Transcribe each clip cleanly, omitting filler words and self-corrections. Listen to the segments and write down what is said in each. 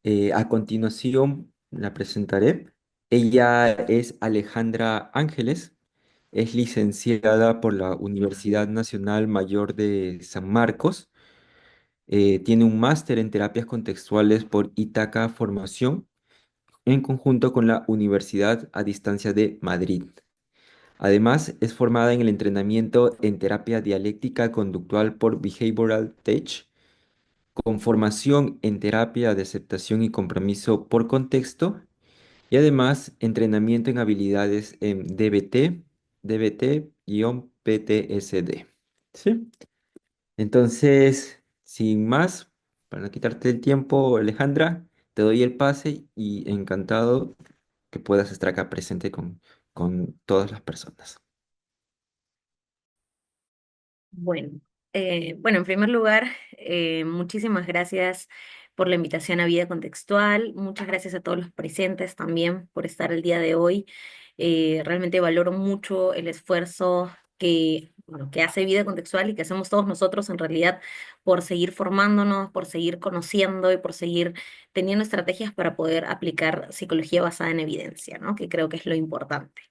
A continuación la presentaré. Ella es Alejandra Ángeles, es licenciada por la Universidad Nacional Mayor de San Marcos, tiene un máster en terapias contextuales por Itaca Formación en conjunto con la Universidad a Distancia de Madrid. Además, es formada en el entrenamiento en terapia dialéctica conductual por Behavioral Tech, con formación en terapia de aceptación y compromiso por contexto y además entrenamiento en habilidades en DBT, DBT-PTSD. ¿Sí? Entonces, sin más, para no quitarte el tiempo, Alejandra, te doy el pase y encantado que puedas estar acá presente con todas las personas. Bueno, bueno, en primer lugar, muchísimas gracias por la invitación a Vida Contextual. Muchas gracias a todos los presentes también por estar el día de hoy. Realmente valoro mucho el esfuerzo bueno, que hace Vida Contextual y que hacemos todos nosotros en realidad por seguir formándonos, por seguir conociendo y por seguir teniendo estrategias para poder aplicar psicología basada en evidencia, ¿no? Que creo que es lo importante.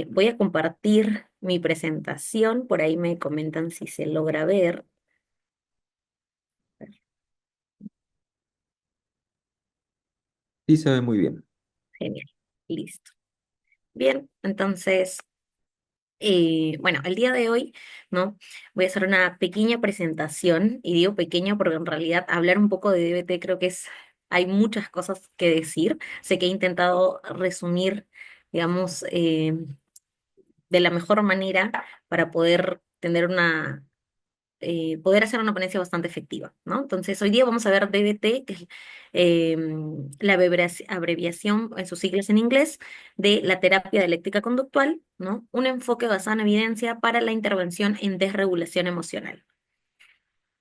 Voy a compartir mi presentación, por ahí me comentan si se logra ver. Sí, se ve muy bien. Genial, listo. Bien, entonces, bueno, el día de hoy, ¿no? Voy a hacer una pequeña presentación, y digo pequeño porque en realidad hablar un poco de DBT creo que hay muchas cosas que decir. Sé que he intentado resumir, digamos, de la mejor manera para poder tener poder hacer una ponencia bastante efectiva, ¿no? Entonces, hoy día vamos a ver DBT, que es la abreviación en sus siglas en inglés de la terapia dialéctica conductual, ¿no? Un enfoque basado en evidencia para la intervención en desregulación emocional.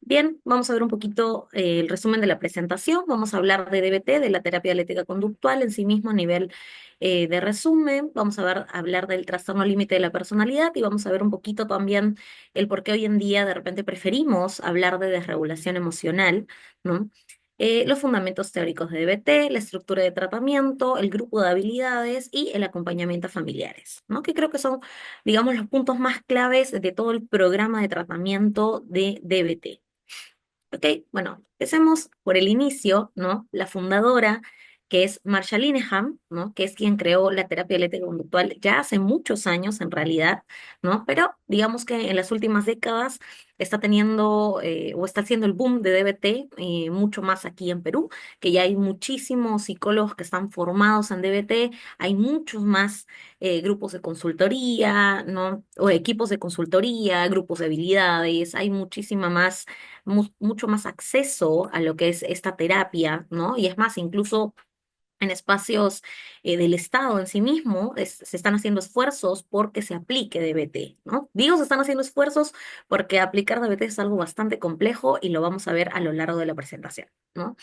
Bien, vamos a ver un poquito el resumen de la presentación. Vamos a hablar de DBT, de la terapia dialéctica conductual en sí mismo a nivel de resumen. Vamos a hablar del trastorno límite de la personalidad y vamos a ver un poquito también el por qué hoy en día de repente preferimos hablar de desregulación emocional, ¿no? Los fundamentos teóricos de DBT, la estructura de tratamiento, el grupo de habilidades y el acompañamiento a familiares, ¿no? Que creo que son, digamos, los puntos más claves de todo el programa de tratamiento de DBT. Ok, bueno, empecemos por el inicio, ¿no? La fundadora, que es Marsha Linehan, ¿no? Que es quien creó la terapia eléctrica conductual ya hace muchos años en realidad, ¿no? Pero digamos que en las últimas décadas está teniendo o está haciendo el boom de DBT mucho más aquí en Perú, que ya hay muchísimos psicólogos que están formados en DBT, hay muchos más grupos de consultoría, ¿no? O equipos de consultoría, grupos de habilidades, hay muchísima más mucho más acceso a lo que es esta terapia, ¿no? Y es más, incluso en espacios del Estado en sí mismo se están haciendo esfuerzos porque se aplique DBT, ¿no? Digo, se están haciendo esfuerzos porque aplicar DBT es algo bastante complejo y lo vamos a ver a lo largo de la presentación, ¿no?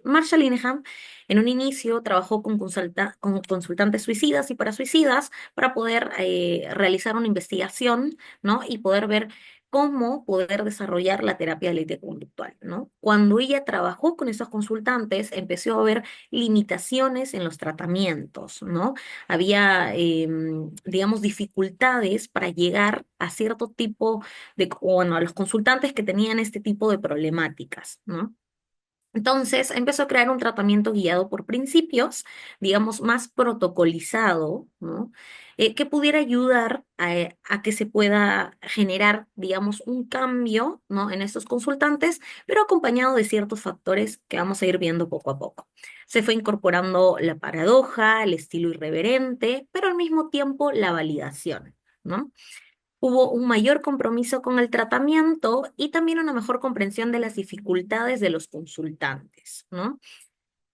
Marshall Linehan en un inicio trabajó con consultantes suicidas y parasuicidas para poder realizar una investigación, ¿no? Y poder ver cómo poder desarrollar la terapia dialéctica conductual, ¿no? Cuando ella trabajó con esos consultantes, empezó a ver limitaciones en los tratamientos, ¿no? Había, digamos, dificultades para llegar a cierto tipo bueno, a los consultantes que tenían este tipo de problemáticas, ¿no? Entonces empezó a crear un tratamiento guiado por principios, digamos, más protocolizado, ¿no? Que pudiera ayudar a que se pueda generar, digamos, un cambio, ¿no? En estos consultantes, pero acompañado de ciertos factores que vamos a ir viendo poco a poco. Se fue incorporando la paradoja, el estilo irreverente, pero al mismo tiempo la validación, ¿no? Hubo un mayor compromiso con el tratamiento y también una mejor comprensión de las dificultades de los consultantes, ¿no?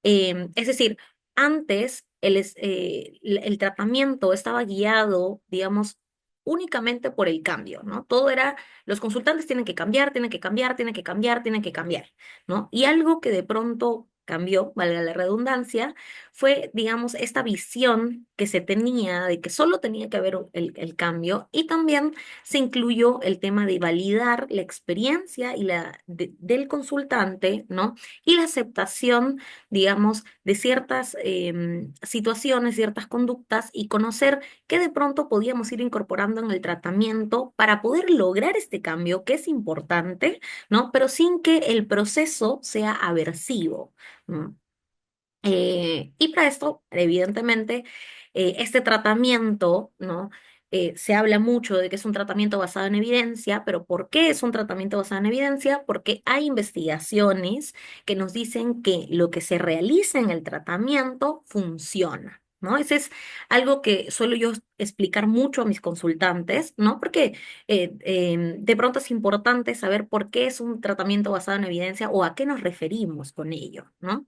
Es decir, antes el tratamiento estaba guiado, digamos, únicamente por el cambio, ¿no? Todo era, los consultantes tienen que cambiar, tienen que cambiar, tienen que cambiar, tienen que cambiar, ¿no? Y algo que de pronto cambió, valga la redundancia, fue, digamos, esta visión que se tenía de que solo tenía que haber el cambio, y también se incluyó el tema de validar la experiencia y del consultante, ¿no? Y la aceptación, digamos, de ciertas situaciones, ciertas conductas, y conocer qué de pronto podíamos ir incorporando en el tratamiento para poder lograr este cambio que es importante, ¿no? Pero sin que el proceso sea aversivo, ¿no? Y para esto, evidentemente, este tratamiento, ¿no? Se habla mucho de que es un tratamiento basado en evidencia, pero ¿por qué es un tratamiento basado en evidencia? Porque hay investigaciones que nos dicen que lo que se realiza en el tratamiento funciona, ¿no? Ese es algo que suelo yo explicar mucho a mis consultantes, ¿no? Porque de pronto es importante saber por qué es un tratamiento basado en evidencia o a qué nos referimos con ello, ¿no?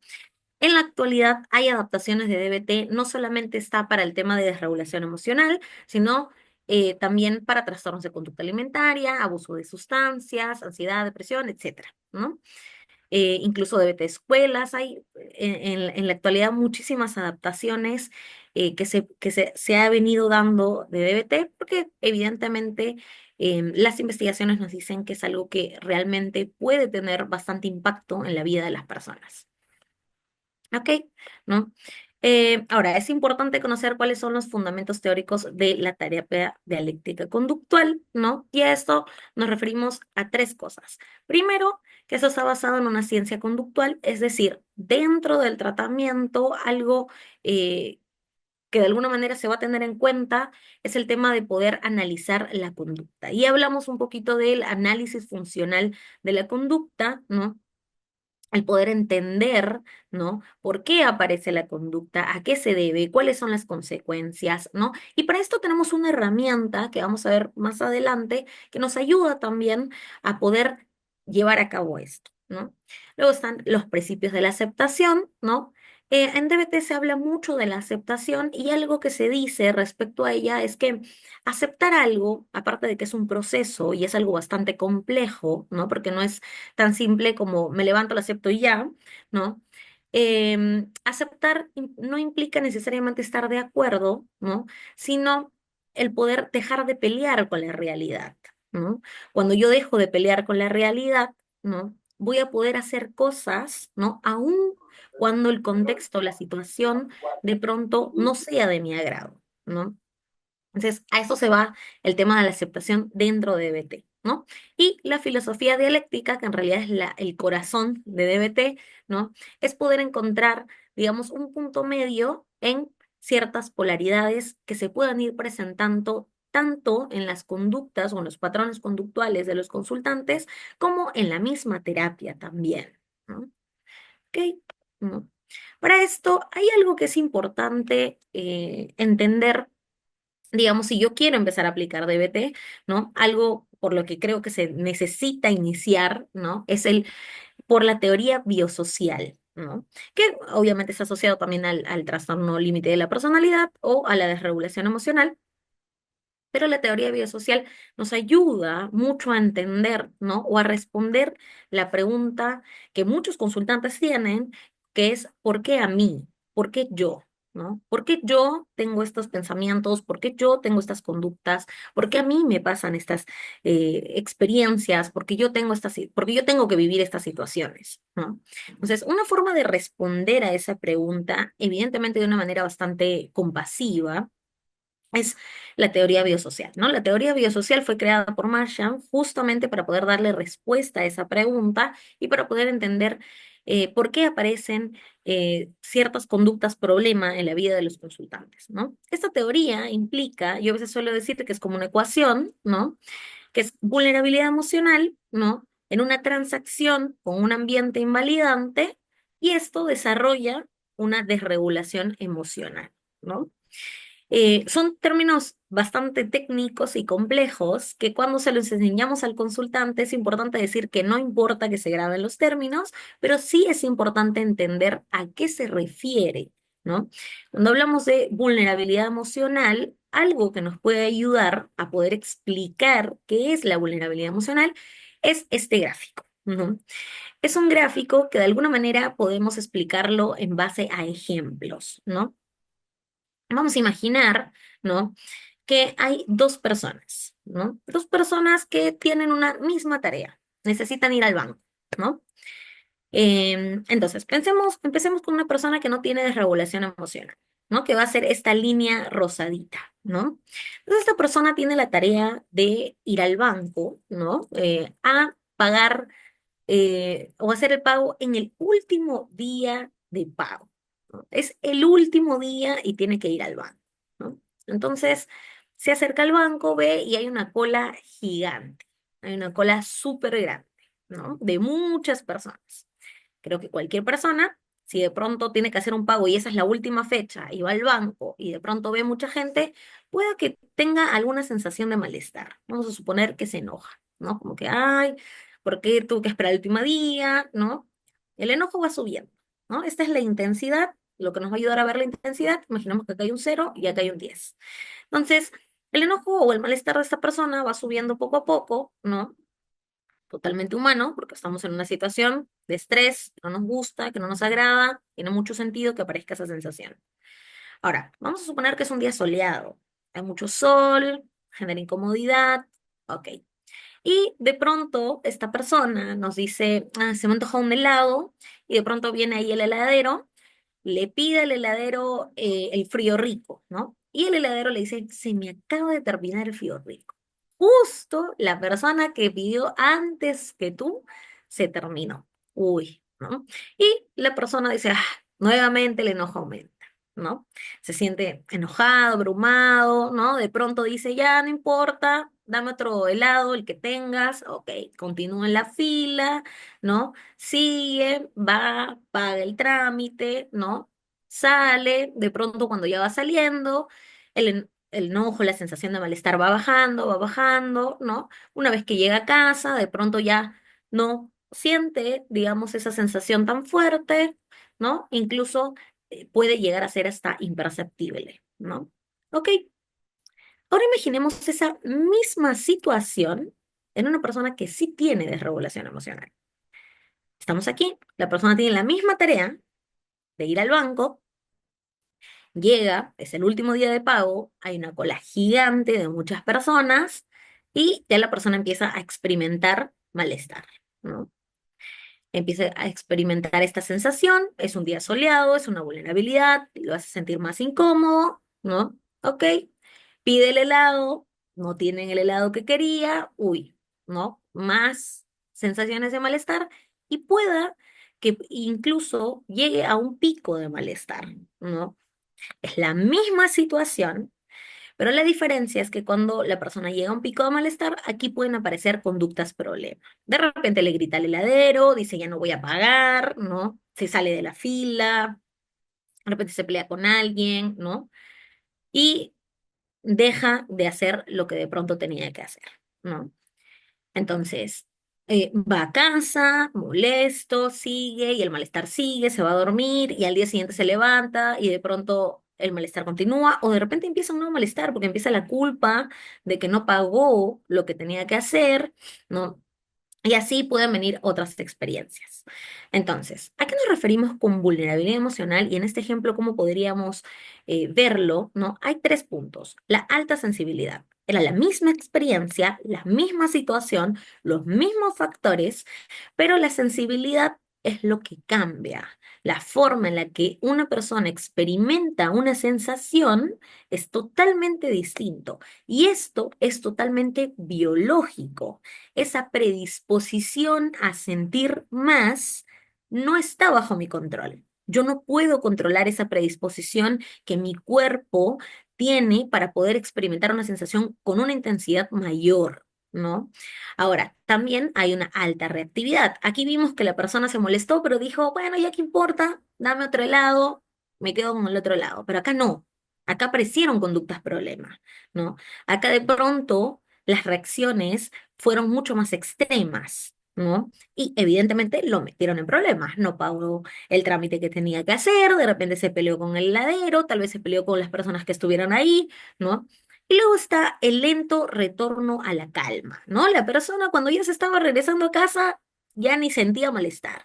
En la actualidad hay adaptaciones de DBT, no solamente está para el tema de desregulación emocional, sino también para trastornos de conducta alimentaria, abuso de sustancias, ansiedad, depresión, etcétera, ¿no? Incluso DBT escuelas, hay en la actualidad muchísimas adaptaciones se ha venido dando de DBT, porque evidentemente las investigaciones nos dicen que es algo que realmente puede tener bastante impacto en la vida de las personas. ¿Ok? ¿No? Ahora, es importante conocer cuáles son los fundamentos teóricos de la terapia dialéctica conductual, ¿no? Y a esto nos referimos a tres cosas. Primero, que eso está basado en una ciencia conductual, es decir, dentro del tratamiento, algo que de alguna manera se va a tener en cuenta es el tema de poder analizar la conducta. Y hablamos un poquito del análisis funcional de la conducta, ¿no? El poder entender, ¿no? ¿Por qué aparece la conducta? ¿A qué se debe? ¿Cuáles son las consecuencias? ¿No? Y para esto tenemos una herramienta que vamos a ver más adelante que nos ayuda también a poder llevar a cabo esto, ¿no? Luego están los principios de la aceptación, ¿no? En DBT se habla mucho de la aceptación, y algo que se dice respecto a ella es que aceptar algo, aparte de que es un proceso y es algo bastante complejo, ¿no? Porque no es tan simple como me levanto, lo acepto y ya, ¿no? Aceptar no implica necesariamente estar de acuerdo, ¿no? Sino el poder dejar de pelear con la realidad, ¿no? Cuando yo dejo de pelear con la realidad, ¿no? Voy a poder hacer cosas, ¿no? Aun cuando el contexto, la situación, de pronto no sea de mi agrado, ¿no? Entonces, a eso se va el tema de la aceptación dentro de DBT, ¿no? Y la filosofía dialéctica, que en realidad es el corazón de DBT, ¿no? Es poder encontrar, digamos, un punto medio en ciertas polaridades que se puedan ir presentando tanto en las conductas o en los patrones conductuales de los consultantes, como en la misma terapia también, ¿no? ¿Ok? ¿No? Para esto hay algo que es importante entender. Digamos, si yo quiero empezar a aplicar DBT, ¿no? Algo por lo que creo que se necesita iniciar, ¿no? Es por la teoría biosocial, ¿no? Que obviamente está asociado también al trastorno límite de la personalidad o a la desregulación emocional, pero la teoría biosocial nos ayuda mucho a entender, ¿no? O a responder la pregunta que muchos consultantes tienen, que es ¿por qué a mí? ¿Por qué yo? ¿No? ¿Por qué yo tengo estos pensamientos? ¿Por qué yo tengo estas conductas? ¿Por qué a mí me pasan estas experiencias? ¿Por qué yo tengo porque yo tengo que vivir estas situaciones? ¿No? Entonces, una forma de responder a esa pregunta, evidentemente de una manera bastante compasiva, es la teoría biosocial, ¿no? La teoría biosocial fue creada por Marshall justamente para poder darle respuesta a esa pregunta y para poder entender por qué aparecen ciertas conductas problema en la vida de los consultantes, ¿no? Esta teoría implica, yo a veces suelo decirte que es como una ecuación, ¿no? Que es vulnerabilidad emocional, ¿no? En una transacción con un ambiente invalidante, y esto desarrolla una desregulación emocional, ¿no? Son términos bastante técnicos y complejos que cuando se los enseñamos al consultante es importante decir que no importa que se graben los términos, pero sí es importante entender a qué se refiere, ¿no? Cuando hablamos de vulnerabilidad emocional, algo que nos puede ayudar a poder explicar qué es la vulnerabilidad emocional es este gráfico. Ujú. Es un gráfico que de alguna manera podemos explicarlo en base a ejemplos, ¿no? Vamos a imaginar, ¿no? Que hay dos personas, ¿no? Dos personas que tienen una misma tarea, necesitan ir al banco, ¿no? Entonces, empecemos con una persona que no tiene desregulación emocional, ¿no? Que va a ser esta línea rosadita, ¿no? Entonces, esta persona tiene la tarea de ir al banco, ¿no? A pagar o hacer el pago en el último día de pago, ¿no? Es el último día y tiene que ir al banco, ¿no? Entonces, se acerca al banco, ve y hay una cola gigante, hay una cola súper grande, ¿no? De muchas personas. Creo que cualquier persona, si de pronto tiene que hacer un pago y esa es la última fecha y va al banco y de pronto ve mucha gente, pueda que tenga alguna sensación de malestar. Vamos a suponer que se enoja, ¿no? Como que, ay, ¿por qué tuve que esperar el último día? ¿No? El enojo va subiendo, ¿no? Esta es la intensidad, lo que nos va a ayudar a ver la intensidad. Imaginemos que acá hay un 0 y acá hay un 10. Entonces, el enojo o el malestar de esta persona va subiendo poco a poco, ¿no? Totalmente humano, porque estamos en una situación de estrés que no nos gusta, que no nos agrada, tiene mucho sentido que aparezca esa sensación. Ahora, vamos a suponer que es un día soleado, hay mucho sol, genera incomodidad, ok. Y de pronto esta persona nos dice, "Ah, se me antoja un helado", y de pronto viene ahí el heladero, le pide al heladero el frío rico, ¿no? Y el heladero le dice, se me acaba de terminar el frío rico. Justo la persona que pidió antes que tú se terminó. Uy, ¿no? Y la persona dice, ah, nuevamente el enojo aumenta, ¿no? Se siente enojado, abrumado, ¿no? De pronto dice, ya no importa, dame otro helado, el que tengas, ok, continúa en la fila, ¿no? Sigue, va, paga el trámite, ¿no? Sale, de pronto cuando ya va saliendo, el enojo, la sensación de malestar va bajando, ¿no? Una vez que llega a casa, de pronto ya no siente, digamos, esa sensación tan fuerte, ¿no? Incluso puede llegar a ser hasta imperceptible, ¿no? Ok, ahora imaginemos esa misma situación en una persona que sí tiene desregulación emocional. Estamos aquí, la persona tiene la misma tarea de ir al banco, llega, es el último día de pago, hay una cola gigante de muchas personas y ya la persona empieza a experimentar malestar, ¿no? Empieza a experimentar esta sensación, es un día soleado, es una vulnerabilidad, lo hace sentir más incómodo, ¿no? Ok, pide el helado, no tienen el helado que quería, uy, ¿no? Más sensaciones de malestar y pueda que incluso llegue a un pico de malestar, ¿no? Es la misma situación, pero la diferencia es que cuando la persona llega a un pico de malestar, aquí pueden aparecer conductas problema. De repente le grita al heladero, dice ya no voy a pagar, ¿no? Se sale de la fila, de repente se pelea con alguien, ¿no? Y deja de hacer lo que de pronto tenía que hacer, ¿no? Entonces, va a casa, molesto, sigue y el malestar sigue, se va a dormir y al día siguiente se levanta y de pronto el malestar continúa o de repente empieza un nuevo malestar porque empieza la culpa de que no pagó lo que tenía que hacer, ¿no? Y así pueden venir otras experiencias. Entonces, ¿a qué nos referimos con vulnerabilidad emocional? Y en este ejemplo, ¿cómo podríamos verlo? ¿No? Hay tres puntos. La alta sensibilidad. Era la misma experiencia, la misma situación, los mismos factores, pero la sensibilidad es lo que cambia. La forma en la que una persona experimenta una sensación es totalmente distinto. Y esto es totalmente biológico. Esa predisposición a sentir más no está bajo mi control. Yo no puedo controlar esa predisposición que mi cuerpo tiene para poder experimentar una sensación con una intensidad mayor, ¿no? Ahora, también hay una alta reactividad. Aquí vimos que la persona se molestó, pero dijo, bueno, ya qué importa, dame otro helado, me quedo con el otro lado. Pero acá no. Acá aparecieron conductas problemas, ¿no? Acá de pronto las reacciones fueron mucho más extremas, ¿no? Y evidentemente lo metieron en problemas. No pagó el trámite que tenía que hacer, de repente se peleó con el heladero, tal vez se peleó con las personas que estuvieron ahí, ¿no? Y luego está el lento retorno a la calma, ¿no? La persona cuando ya se estaba regresando a casa ya ni sentía malestar.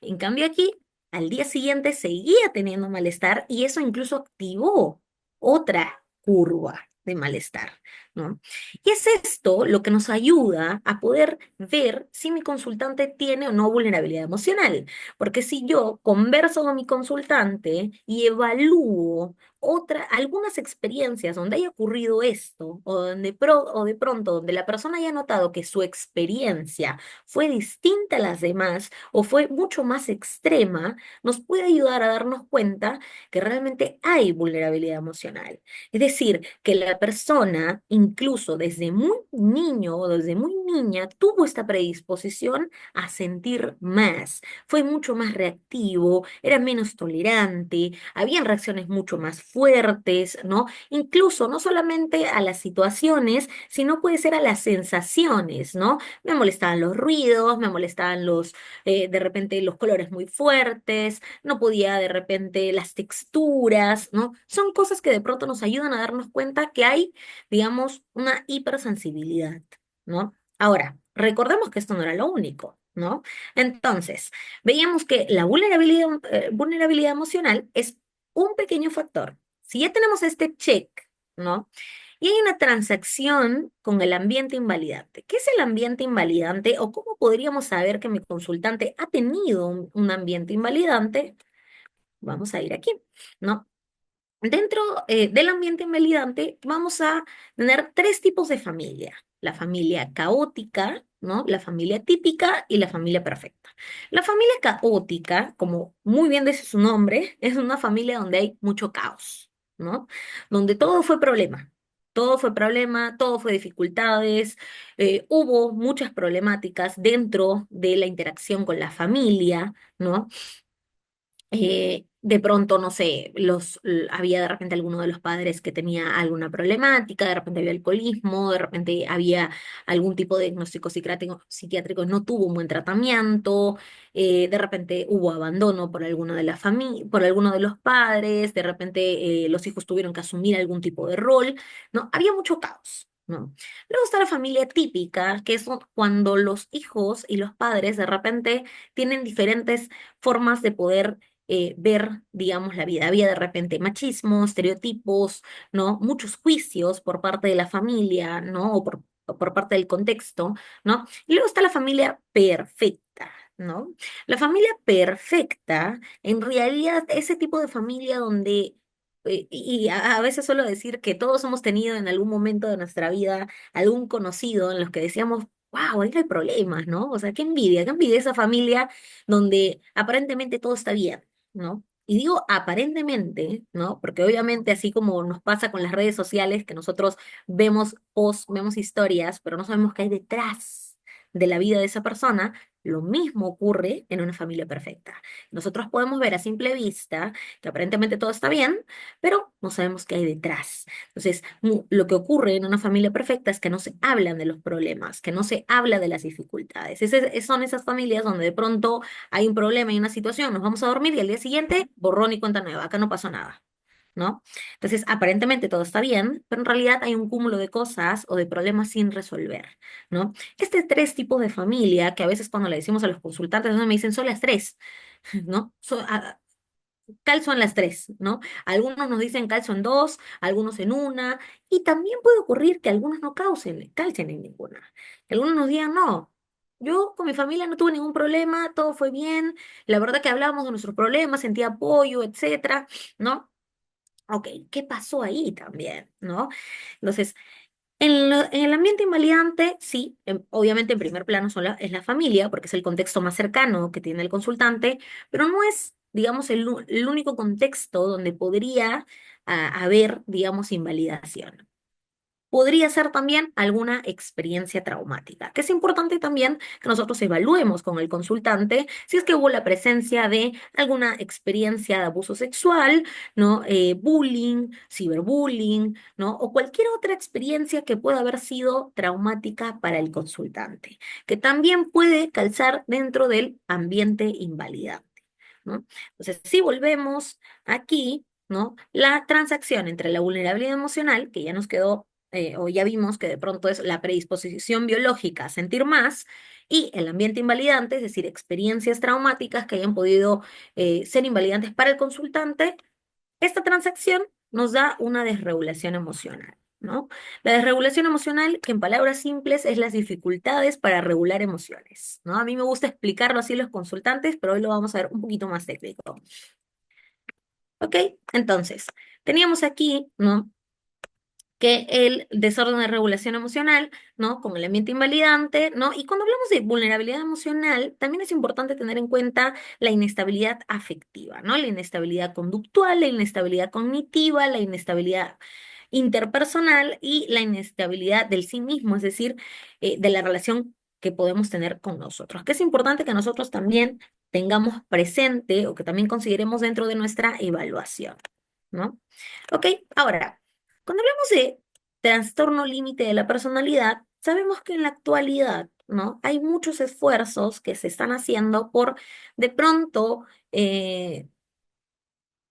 En cambio aquí, al día siguiente seguía teniendo malestar y eso incluso activó otra curva de malestar, ¿no? Y es esto lo que nos ayuda a poder ver si mi consultante tiene o no vulnerabilidad emocional. Porque si yo converso con mi consultante y evalúo algunas experiencias donde haya ocurrido esto, o de pronto donde la persona haya notado que su experiencia fue distinta a las demás, o fue mucho más extrema, nos puede ayudar a darnos cuenta que realmente hay vulnerabilidad emocional. Es decir, que la persona, incluso desde muy niño o desde muy niña, tuvo esta predisposición a sentir más, fue mucho más reactivo, era menos tolerante, habían reacciones mucho más fuertes, ¿no? Incluso no solamente a las situaciones, sino puede ser a las sensaciones, ¿no? Me molestaban los ruidos, me molestaban de repente los colores muy fuertes, no podía de repente las texturas, ¿no? Son cosas que de pronto nos ayudan a darnos cuenta que hay, digamos, una hipersensibilidad, ¿no? Ahora, recordemos que esto no era lo único, ¿no? Entonces, veíamos que la vulnerabilidad emocional es un pequeño factor. Si ya tenemos este check, ¿no? Y hay una transacción con el ambiente invalidante. ¿Qué es el ambiente invalidante o cómo podríamos saber que mi consultante ha tenido un ambiente invalidante? Vamos a ir aquí, ¿no? Dentro del ambiente invalidante vamos a tener tres tipos de familia. La familia caótica, ¿no? La familia típica y la familia perfecta. La familia caótica, como muy bien dice su nombre, es una familia donde hay mucho caos, ¿no? Donde todo fue problema. Todo fue problema, todo fue dificultades, hubo muchas problemáticas dentro de la interacción con la familia, ¿no? De pronto, no sé, había de repente alguno de los padres que tenía alguna problemática, de repente había alcoholismo, de repente había algún tipo de diagnóstico psiquiátrico, no tuvo un buen tratamiento, de repente hubo abandono por alguno de la por alguno de los padres, de repente los hijos tuvieron que asumir algún tipo de rol, ¿no? Había mucho caos. ¿No? Luego está la familia típica, que es cuando los hijos y los padres de repente tienen diferentes formas de poder ver, digamos, la vida. Había de repente machismo, estereotipos, ¿no? Muchos juicios por parte de la familia, ¿no? O por parte del contexto, ¿no? Y luego está la familia perfecta, ¿no? La familia perfecta, en realidad, ese tipo de familia donde... Y a veces suelo decir que todos hemos tenido en algún momento de nuestra vida algún conocido en los que decíamos, wow, ahí no hay problemas, ¿no? O sea, qué envidia esa familia donde aparentemente todo está bien, ¿no? Y digo aparentemente, ¿no? Porque obviamente así como nos pasa con las redes sociales, que nosotros vemos posts, vemos historias, pero no sabemos qué hay detrás de la vida de esa persona, lo mismo ocurre en una familia perfecta. Nosotros podemos ver a simple vista que aparentemente todo está bien, pero no sabemos qué hay detrás. Entonces, lo que ocurre en una familia perfecta es que no se hablan de los problemas, que no se habla de las dificultades. Son esas familias donde de pronto hay un problema y una situación, nos vamos a dormir y al día siguiente, borrón y cuenta nueva, acá no pasó nada, ¿no? Entonces, aparentemente todo está bien, pero en realidad hay un cúmulo de cosas o de problemas sin resolver, ¿no? Tres tipos de familia, que a veces cuando le decimos a los consultantes, me dicen, son las tres, ¿no? Calzo en las tres, ¿no? Algunos nos dicen calzo en dos, algunos en una, y también puede ocurrir que algunos no calcen en ninguna. Que algunos nos digan, no, yo con mi familia no tuve ningún problema, todo fue bien, la verdad que hablábamos de nuestros problemas, sentía apoyo, etcétera, ¿no? Ok, ¿qué pasó ahí también, ¿no? Entonces, en el ambiente invalidante, sí, obviamente en primer plano es la familia, porque es el contexto más cercano que tiene el consultante, pero no es, digamos, el único contexto donde podría haber, digamos, invalidación. Podría ser también alguna experiencia traumática, que es importante también que nosotros evaluemos con el consultante si es que hubo la presencia de alguna experiencia de abuso sexual, ¿no? Bullying, ciberbullying, ¿no? O cualquier otra experiencia que pueda haber sido traumática para el consultante, que también puede calzar dentro del ambiente invalidante, ¿no? Entonces, si volvemos aquí, ¿no? La transacción entre la vulnerabilidad emocional, que ya nos quedó o ya vimos que de pronto es la predisposición biológica a sentir más y el ambiente invalidante, es decir, experiencias traumáticas que hayan podido ser invalidantes para el consultante, esta transacción nos da una desregulación emocional, ¿no? La desregulación emocional, que en palabras simples es las dificultades para regular emociones, ¿no? A mí me gusta explicarlo así a los consultantes, pero hoy lo vamos a ver un poquito más técnico. ¿Ok? Entonces, teníamos aquí, ¿no? Que el desorden de regulación emocional, ¿no? Con el ambiente invalidante, ¿no? Y cuando hablamos de vulnerabilidad emocional, también es importante tener en cuenta la inestabilidad afectiva, ¿no? La inestabilidad conductual, la inestabilidad cognitiva, la inestabilidad interpersonal y la inestabilidad del sí mismo, es decir, de la relación que podemos tener con nosotros. Que es importante que nosotros también tengamos presente o que también consideremos dentro de nuestra evaluación, ¿no? Ok, ahora, cuando hablamos de trastorno límite de la personalidad, sabemos que en la actualidad, ¿no? Hay muchos esfuerzos que se están haciendo por de pronto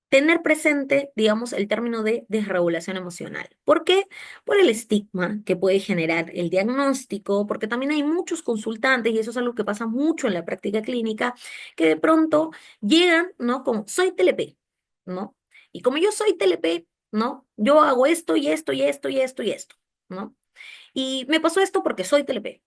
tener presente, digamos, el término de desregulación emocional. ¿Por qué? Por el estigma que puede generar el diagnóstico, porque también hay muchos consultantes, y eso es algo que pasa mucho en la práctica clínica, que de pronto llegan, ¿no? Como, soy TLP, ¿no? Y como yo soy TLP, ¿no? Yo hago esto y esto y esto y esto y esto, ¿no? Y me pasó esto porque soy TLP.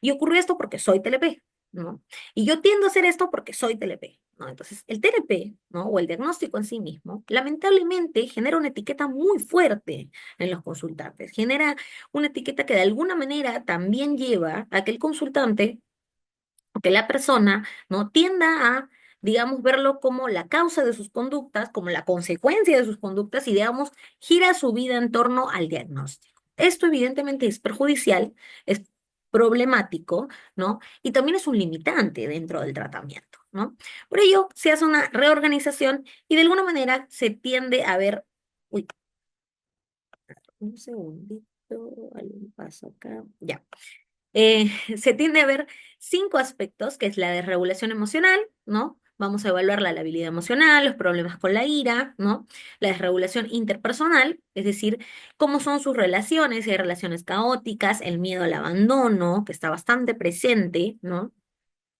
Y ocurrió esto porque soy TLP, ¿no? Y yo tiendo a hacer esto porque soy TLP, ¿no? Entonces, el TLP, ¿no? O el diagnóstico en sí mismo, lamentablemente genera una etiqueta muy fuerte en los consultantes. Genera una etiqueta que de alguna manera también lleva a que el consultante o que la persona, ¿no? Tienda a, digamos, verlo como la causa de sus conductas, como la consecuencia de sus conductas y, digamos, gira su vida en torno al diagnóstico. Esto evidentemente es perjudicial, es problemático, ¿no? Y también es un limitante dentro del tratamiento, ¿no? Por ello, se hace una reorganización y de alguna manera se tiende a ver, uy, un segundito, algo pasa acá, ya. Se tiende a ver cinco aspectos, que es la desregulación emocional, ¿no? Vamos a evaluar la labilidad emocional, los problemas con la ira, ¿no? La desregulación interpersonal, es decir, cómo son sus relaciones, si hay relaciones caóticas, el miedo al abandono, que está bastante presente, ¿no?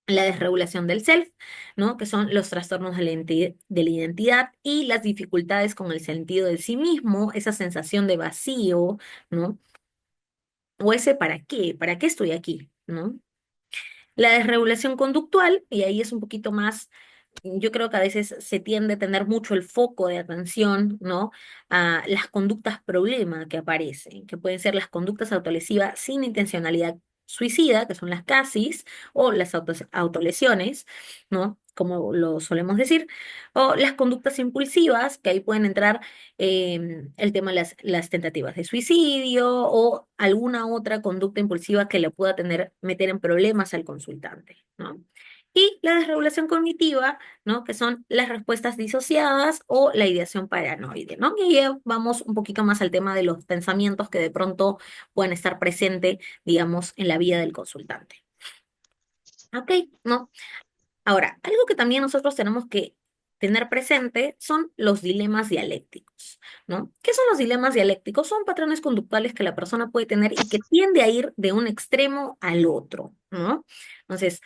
La desregulación del self, ¿no? Que son los trastornos de de la identidad y las dificultades con el sentido de sí mismo, esa sensación de vacío, ¿no? O ese para qué estoy aquí, ¿no? La desregulación conductual, y ahí es un poquito más, yo creo que a veces se tiende a tener mucho el foco de atención, ¿no? A las conductas problema que aparecen, que pueden ser las conductas autolesivas sin intencionalidad suicida, que son las CASIS, o las autolesiones, ¿no? Como lo solemos decir, o las conductas impulsivas, que ahí pueden entrar el tema de las tentativas de suicidio o alguna otra conducta impulsiva que le pueda meter en problemas al consultante, ¿no? Y la desregulación cognitiva, ¿no? Que son las respuestas disociadas o la ideación paranoide, ¿no? Y ya vamos un poquito más al tema de los pensamientos que de pronto pueden estar presentes, digamos, en la vida del consultante. ¿Ok? ¿No? Ahora, algo que también nosotros tenemos que tener presente son los dilemas dialécticos, ¿no? ¿Qué son los dilemas dialécticos? Son patrones conductuales que la persona puede tener y que tiende a ir de un extremo al otro, ¿no? Entonces,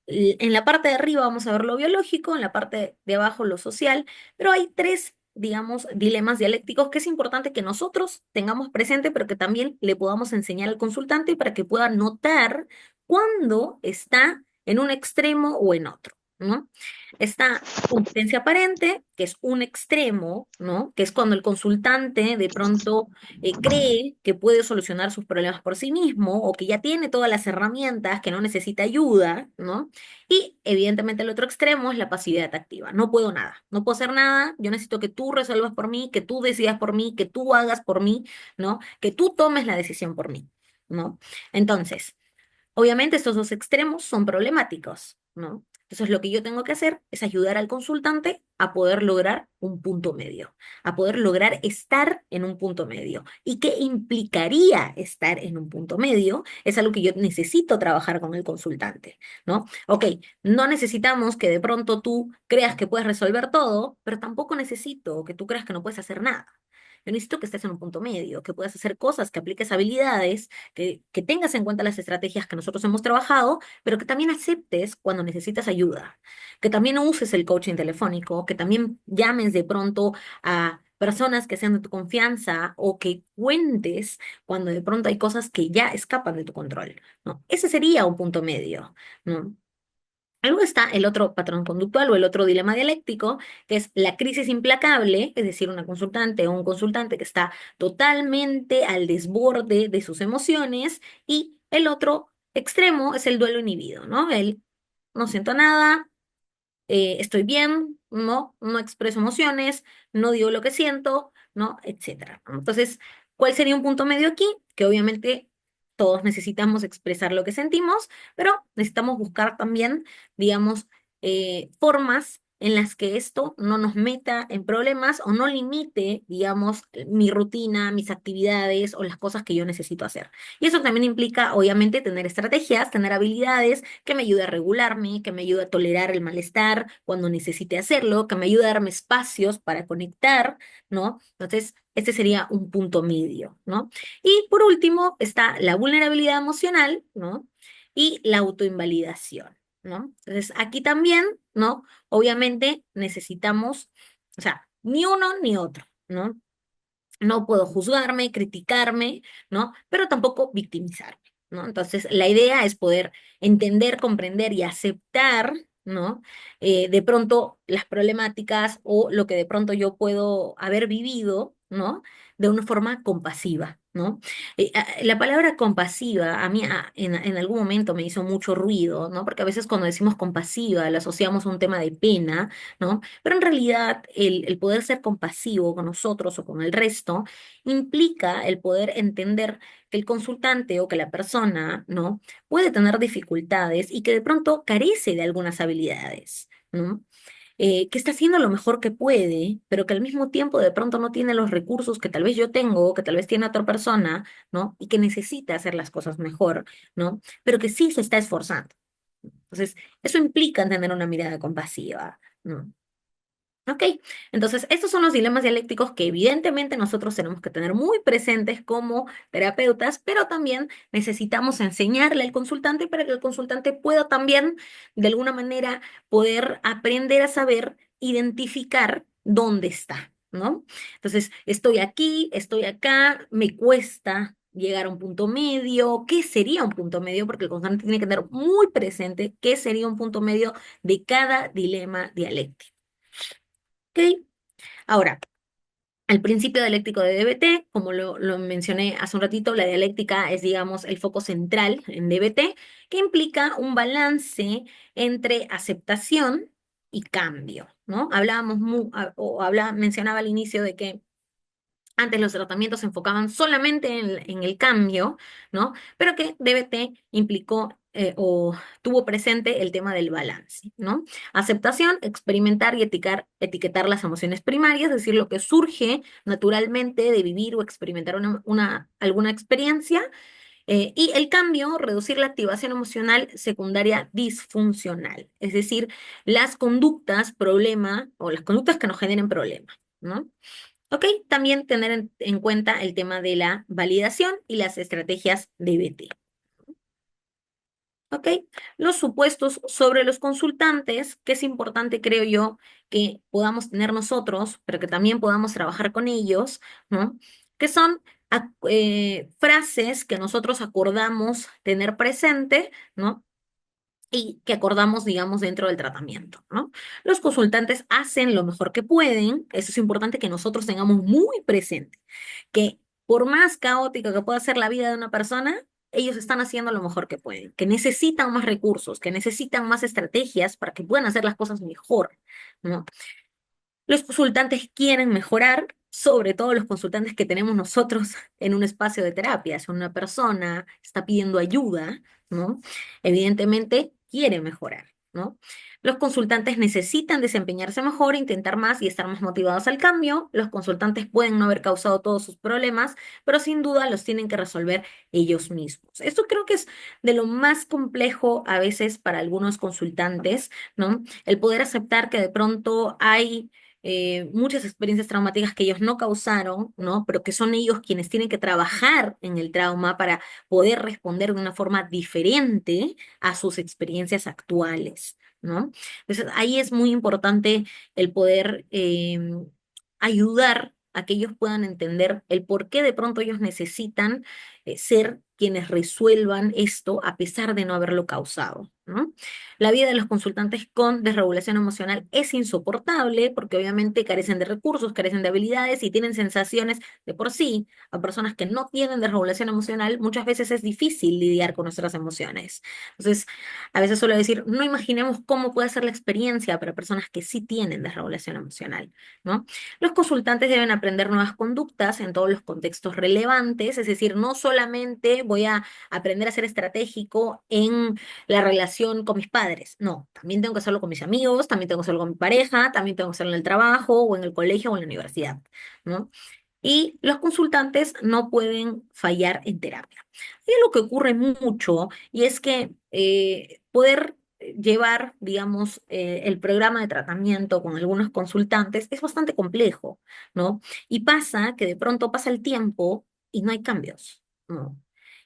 en la parte de arriba vamos a ver lo biológico, en la parte de abajo lo social, pero hay tres, digamos, dilemas dialécticos que es importante que nosotros tengamos presente, pero que también le podamos enseñar al consultante para que pueda notar cuándo está en un extremo o en otro, ¿no? Está competencia aparente, que es un extremo, ¿no? Que es cuando el consultante de pronto cree que puede solucionar sus problemas por sí mismo o que ya tiene todas las herramientas, que no necesita ayuda, ¿no? Y evidentemente el otro extremo es la pasividad activa. No puedo nada, no puedo hacer nada, yo necesito que tú resuelvas por mí, que tú decidas por mí, que tú hagas por mí, ¿no? Que tú tomes la decisión por mí, ¿no? Entonces, obviamente estos dos extremos son problemáticos, ¿no? Entonces lo que yo tengo que hacer es ayudar al consultante a poder lograr un punto medio, a poder lograr estar en un punto medio. ¿Y qué implicaría estar en un punto medio? Es algo que yo necesito trabajar con el consultante, ¿no? Ok, no necesitamos que de pronto tú creas que puedes resolver todo, pero tampoco necesito que tú creas que no puedes hacer nada. yo necesito que estés en un punto medio, que puedas hacer cosas, que apliques habilidades, que tengas en cuenta las estrategias que nosotros hemos trabajado, pero que también aceptes cuando necesitas ayuda, que también uses el coaching telefónico, que también llames de pronto a personas que sean de tu confianza o que cuentes cuando de pronto hay cosas que ya escapan de tu control, ¿no? Ese sería un punto medio, ¿no? Luego está el otro patrón conductual o el otro dilema dialéctico, que es la crisis implacable, es decir, una consultante o un consultante que está totalmente al desborde de sus emociones, y el otro extremo es el duelo inhibido, ¿no? El no siento nada, estoy bien, no expreso emociones, no digo lo que siento, ¿no? Etcétera, ¿no? Entonces, ¿cuál sería un punto medio aquí? Que obviamente todos necesitamos expresar lo que sentimos, pero necesitamos buscar también, digamos, formas en las que esto no nos meta en problemas o no limite, digamos, mi rutina, mis actividades o las cosas que yo necesito hacer. Y eso también implica, obviamente, tener estrategias, tener habilidades que me ayude a regularme, que me ayude a tolerar el malestar cuando necesite hacerlo, que me ayude a darme espacios para conectar, ¿no? Entonces, este sería un punto medio, ¿no? Y por último está la vulnerabilidad emocional, ¿no? Y la autoinvalidación, ¿no? Entonces, aquí también, ¿no? Obviamente necesitamos, o sea, ni uno ni otro, ¿no? No puedo juzgarme, criticarme, ¿no? Pero tampoco victimizarme, ¿no? Entonces, la idea es poder entender, comprender y aceptar, ¿no? De pronto las problemáticas o lo que de pronto yo puedo haber vivido, ¿no? De una forma compasiva, ¿no? La palabra compasiva a mí en algún momento me hizo mucho ruido, ¿no? Porque a veces cuando decimos compasiva lo asociamos a un tema de pena, ¿no? Pero en realidad el poder ser compasivo con nosotros o con el resto implica el poder entender que el consultante o que la persona, ¿no? Puede tener dificultades y que de pronto carece de algunas habilidades, ¿no? Que está haciendo lo mejor que puede, pero que al mismo tiempo de pronto no tiene los recursos que tal vez yo tengo, que tal vez tiene otra persona, ¿no? Y que necesita hacer las cosas mejor, ¿no? Pero que sí se está esforzando. Entonces, eso implica tener una mirada compasiva, ¿no? Ok, entonces estos son los dilemas dialécticos que evidentemente nosotros tenemos que tener muy presentes como terapeutas, pero también necesitamos enseñarle al consultante para que el consultante pueda también, de alguna manera, poder aprender a saber identificar dónde está, ¿no? Entonces, estoy aquí, estoy acá, me cuesta llegar a un punto medio. ¿Qué sería un punto medio? Porque el consultante tiene que tener muy presente qué sería un punto medio de cada dilema dialéctico. ¿Ok? Ahora, el principio dialéctico de DBT, como lo mencioné hace un ratito, la dialéctica es, digamos, el foco central en DBT, que implica un balance entre aceptación y cambio, ¿no? Mencionaba al inicio de que antes los tratamientos se enfocaban solamente en el cambio, ¿no? Pero que DBT implicó o tuvo presente el tema del balance, ¿no? Aceptación, experimentar y etiquetar las emociones primarias, es decir, lo que surge naturalmente de vivir o experimentar alguna experiencia. Y el cambio, reducir la activación emocional secundaria disfuncional, es decir, las conductas problema o las conductas que nos generen problema, ¿no? Ok, también tener en cuenta el tema de la validación y las estrategias de BT. Ok, los supuestos sobre los consultantes, que es importante, creo yo, que podamos tener nosotros, pero que también podamos trabajar con ellos, ¿no? Que son frases que nosotros acordamos tener presente, ¿no? Y que acordamos, digamos, dentro del tratamiento, ¿no? Los consultantes hacen lo mejor que pueden, eso es importante que nosotros tengamos muy presente, que por más caótica que pueda ser la vida de una persona, ellos están haciendo lo mejor que pueden, que necesitan más recursos, que necesitan más estrategias para que puedan hacer las cosas mejor, ¿no? Los consultantes quieren mejorar, sobre todo los consultantes que tenemos nosotros en un espacio de terapia. Si una persona está pidiendo ayuda, ¿no? Evidentemente quiere mejorar, ¿no? Los consultantes necesitan desempeñarse mejor, intentar más y estar más motivados al cambio. Los consultantes pueden no haber causado todos sus problemas, pero sin duda los tienen que resolver ellos mismos. Esto creo que es de lo más complejo a veces para algunos consultantes, ¿no? El poder aceptar que de pronto hay muchas experiencias traumáticas que ellos no causaron, ¿no? Pero que son ellos quienes tienen que trabajar en el trauma para poder responder de una forma diferente a sus experiencias actuales, ¿no? Entonces, ahí es muy importante el poder ayudar a que ellos puedan entender el por qué de pronto ellos necesitan ser quienes resuelvan esto a pesar de no haberlo causado, ¿no? La vida de los consultantes con desregulación emocional es insoportable porque obviamente carecen de recursos, carecen de habilidades y tienen sensaciones de por sí. A personas que no tienen desregulación emocional, muchas veces es difícil lidiar con nuestras emociones. Entonces, a veces suelo decir, no imaginemos cómo puede ser la experiencia para personas que sí tienen desregulación emocional, ¿no? Los consultantes deben aprender nuevas conductas en todos los contextos relevantes, es decir, no solamente voy a aprender a ser estratégico en la relación con mis padres, no, también tengo que hacerlo con mis amigos, también tengo que hacerlo con mi pareja, también tengo que hacerlo en el trabajo o en el colegio o en la universidad, ¿no? Y los consultantes no pueden fallar en terapia. Y es lo que ocurre mucho, y es que poder llevar, digamos, el programa de tratamiento con algunos consultantes es bastante complejo, ¿no? Y pasa que de pronto pasa el tiempo y no hay cambios, ¿no?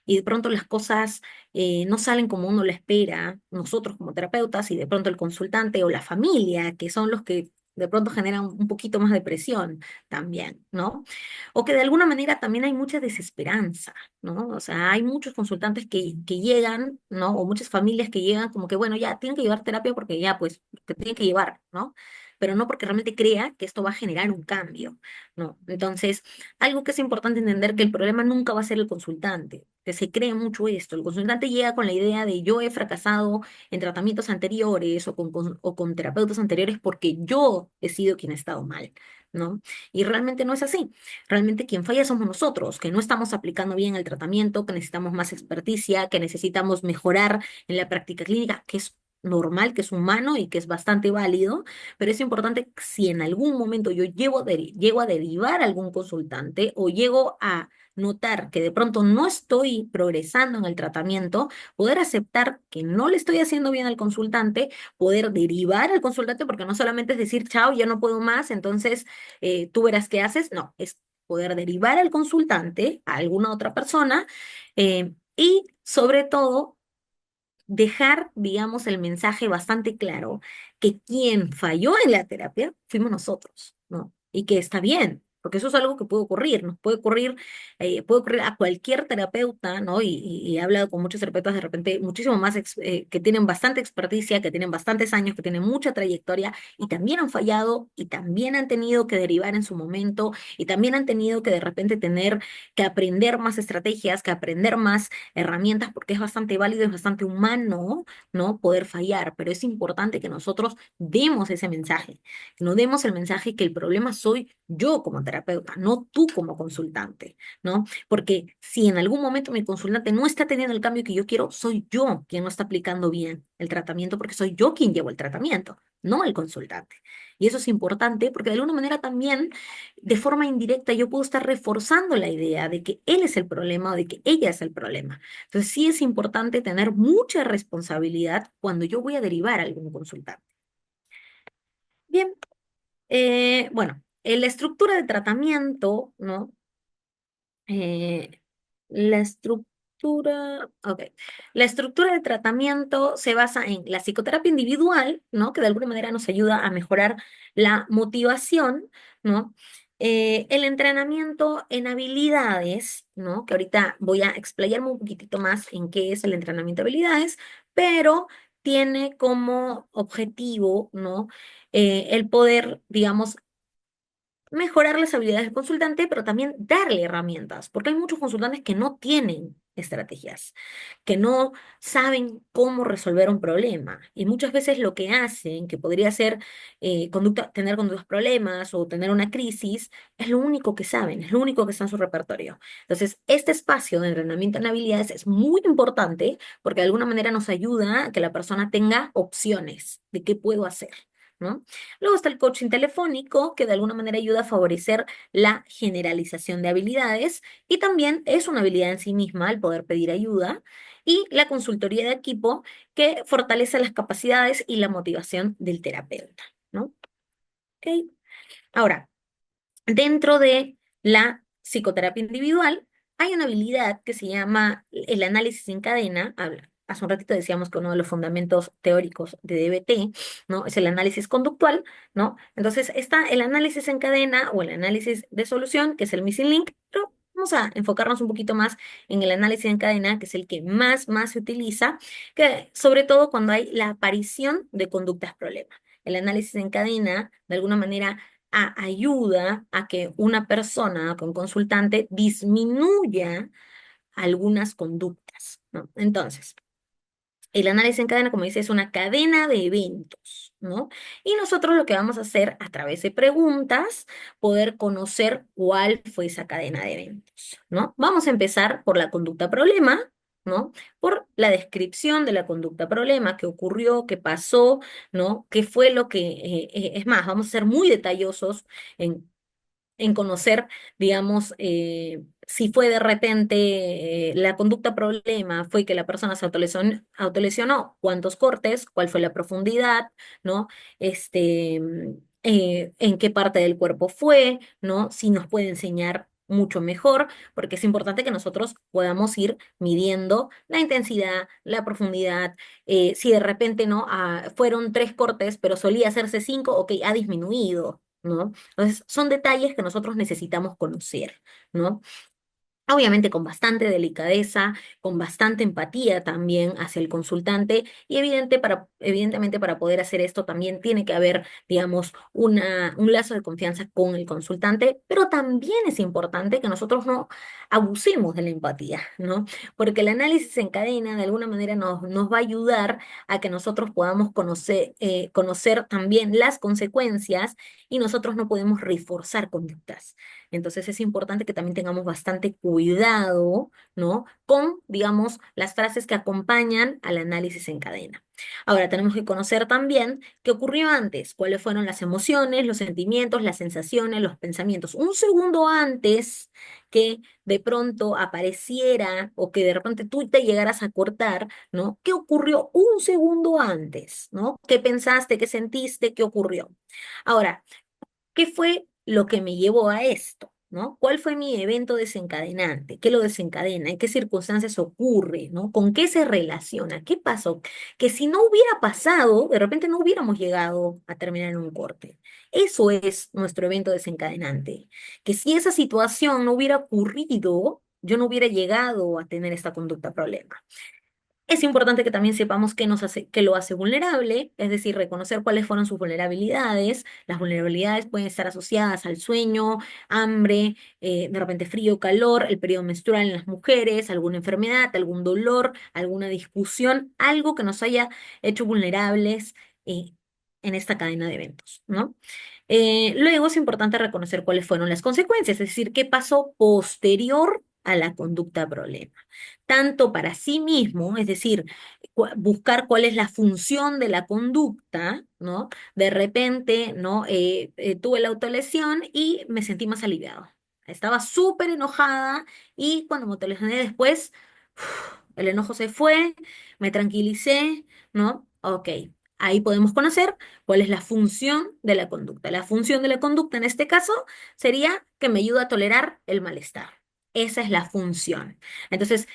Y de pronto las cosas no salen como uno lo espera, nosotros como terapeutas, y de pronto el consultante o la familia, que son los que de pronto generan un poquito más de presión también, ¿no? O que de alguna manera también hay mucha desesperanza, ¿no? O sea, hay muchos consultantes que llegan, ¿no? O muchas familias que llegan como que, bueno, ya tienen que llevar terapia porque ya, pues, que tienen que llevar, ¿no? Pero no porque realmente crea que esto va a generar un cambio, ¿no? Entonces, algo que es importante entender que el problema nunca va a ser el consultante, que se cree mucho esto. El consultante llega con la idea de yo he fracasado en tratamientos anteriores o con terapeutas anteriores porque yo he sido quien ha estado mal, ¿no? Y realmente no es así. Realmente quien falla somos nosotros, que no estamos aplicando bien el tratamiento, que necesitamos más experticia, que necesitamos mejorar en la práctica clínica, que es normal, que es humano y que es bastante válido, pero es importante que si en algún momento yo llego a derivar a algún consultante o llego a notar que de pronto no estoy progresando en el tratamiento, poder aceptar que no le estoy haciendo bien al consultante, poder derivar al consultante, porque no solamente es decir, chao, ya no puedo más, entonces tú verás qué haces. No, es poder derivar al consultante a alguna otra persona y sobre todo dejar, digamos, el mensaje bastante claro que quien falló en la terapia fuimos nosotros, ¿no? Y que está bien. Porque eso es algo que puede ocurrir, nos puede ocurrir a cualquier terapeuta, ¿no? Y he hablado con muchos terapeutas de repente muchísimo más, que tienen bastante experticia, que tienen bastantes años, que tienen mucha trayectoria y también han fallado y también han tenido que derivar en su momento y también han tenido que de repente tener que aprender más estrategias, que aprender más herramientas, porque es bastante válido, es bastante humano, ¿no? Poder fallar, pero es importante que nosotros demos ese mensaje, que no demos el mensaje que el problema soy yo como terapeuta, no tú como consultante, ¿no? Porque si en algún momento mi consultante no está teniendo el cambio que yo quiero, soy yo quien no está aplicando bien el tratamiento, porque soy yo quien llevo el tratamiento, no el consultante. Y eso es importante porque de alguna manera también, de forma indirecta, yo puedo estar reforzando la idea de que él es el problema o de que ella es el problema. Entonces, sí es importante tener mucha responsabilidad cuando yo voy a derivar a algún consultante. Bien, bueno, en la estructura de tratamiento, ¿no? Eh, la estructura, ok. La estructura de tratamiento se basa en la psicoterapia individual, ¿no? Que de alguna manera nos ayuda a mejorar la motivación, ¿no? El entrenamiento en habilidades, ¿no? Que ahorita voy a explayarme un poquitito más en qué es el entrenamiento de habilidades, pero tiene como objetivo, ¿no? El poder, digamos, mejorar las habilidades del consultante, pero también darle herramientas, porque hay muchos consultantes que no tienen estrategias, que no saben cómo resolver un problema. Y muchas veces lo que hacen, que podría ser tener conductas problemas o tener una crisis, es lo único que saben, es lo único que está en su repertorio. Entonces, este espacio de entrenamiento en habilidades es muy importante porque de alguna manera nos ayuda a que la persona tenga opciones de qué puedo hacer, ¿no? Luego está el coaching telefónico, que de alguna manera ayuda a favorecer la generalización de habilidades y también es una habilidad en sí misma el poder pedir ayuda. Y la consultoría de equipo, que fortalece las capacidades y la motivación del terapeuta, ¿no? Ok. Ahora, dentro de la psicoterapia individual, hay una habilidad que se llama el análisis en cadena. Hace un ratito decíamos que uno de los fundamentos teóricos de DBT, ¿no? Es el análisis conductual, ¿no? Entonces está el análisis en cadena o el análisis de solución, que es el missing link, pero vamos a enfocarnos un poquito más en el análisis en cadena, que es el que más se utiliza, que sobre todo cuando hay la aparición de conductas problema. El análisis en cadena, de alguna manera, ayuda a que una persona, que un consultante, disminuya algunas conductas, ¿no? Entonces, el análisis en cadena, como dice, es una cadena de eventos, ¿no? Y nosotros lo que vamos a hacer a través de preguntas, poder conocer cuál fue esa cadena de eventos, ¿no? Vamos a empezar por la conducta problema, ¿no? Por la descripción de la conducta problema, qué ocurrió, qué pasó, ¿no? ¿Qué fue lo que, es más, vamos a ser muy detallosos en conocer, digamos, si fue de repente la conducta problema, fue que la persona se autolesionó, cuántos cortes, cuál fue la profundidad, ¿no? En qué parte del cuerpo fue, ¿no? Si nos puede enseñar mucho mejor, porque es importante que nosotros podamos ir midiendo la intensidad, la profundidad, si de repente no fueron 3 cortes, pero solía hacerse 5, ok, ha disminuido, ¿no? Entonces, son detalles que nosotros necesitamos conocer, ¿no? Obviamente con bastante delicadeza, con bastante empatía también hacia el consultante y evidentemente para poder hacer esto también tiene que haber, digamos, un lazo de confianza con el consultante, pero también es importante que nosotros no abusemos de la empatía, ¿no? Porque el análisis en cadena de alguna manera nos va a ayudar a que nosotros podamos conocer también las consecuencias y nosotros no podemos reforzar conductas. Entonces es importante que también tengamos bastante cuidado, ¿no? Con, digamos, las frases que acompañan al análisis en cadena. Ahora tenemos que conocer también qué ocurrió antes, cuáles fueron las emociones, los sentimientos, las sensaciones, los pensamientos. Un segundo antes que de pronto apareciera o que de repente tú te llegaras a cortar, ¿no? ¿Qué ocurrió un segundo antes, ¿no? ¿Qué pensaste, qué sentiste, qué ocurrió? Ahora, ¿qué fue lo que me llevó a esto? ¿No? ¿Cuál fue mi evento desencadenante? ¿Qué lo desencadena? ¿En qué circunstancias ocurre? ¿No? ¿Con qué se relaciona? ¿Qué pasó? Que si no hubiera pasado, de repente no hubiéramos llegado a terminar en un corte. Eso es nuestro evento desencadenante. Que si esa situación no hubiera ocurrido, yo no hubiera llegado a tener esta conducta problema. Es importante que también sepamos qué lo hace vulnerable, es decir, reconocer cuáles fueron sus vulnerabilidades. Las vulnerabilidades pueden estar asociadas al sueño, hambre, de repente frío, calor, el periodo menstrual en las mujeres, alguna enfermedad, algún dolor, alguna discusión, algo que nos haya hecho vulnerables eh, en esta cadena de eventos, ¿no? Luego es importante reconocer cuáles fueron las consecuencias, es decir, qué pasó posterior a la conducta problema tanto para sí mismo, es decir, buscar cuál es la función de la conducta, ¿no? De repente, ¿no? Tuve la autolesión y me sentí más aliviado. Estaba súper enojada y cuando me autolesioné después, el enojo se fue, me tranquilicé, ¿no? Ok. Ahí podemos conocer cuál es la función de la conducta. La función de la conducta en este caso sería que me ayuda a tolerar el malestar. Esa es la función. Entonces,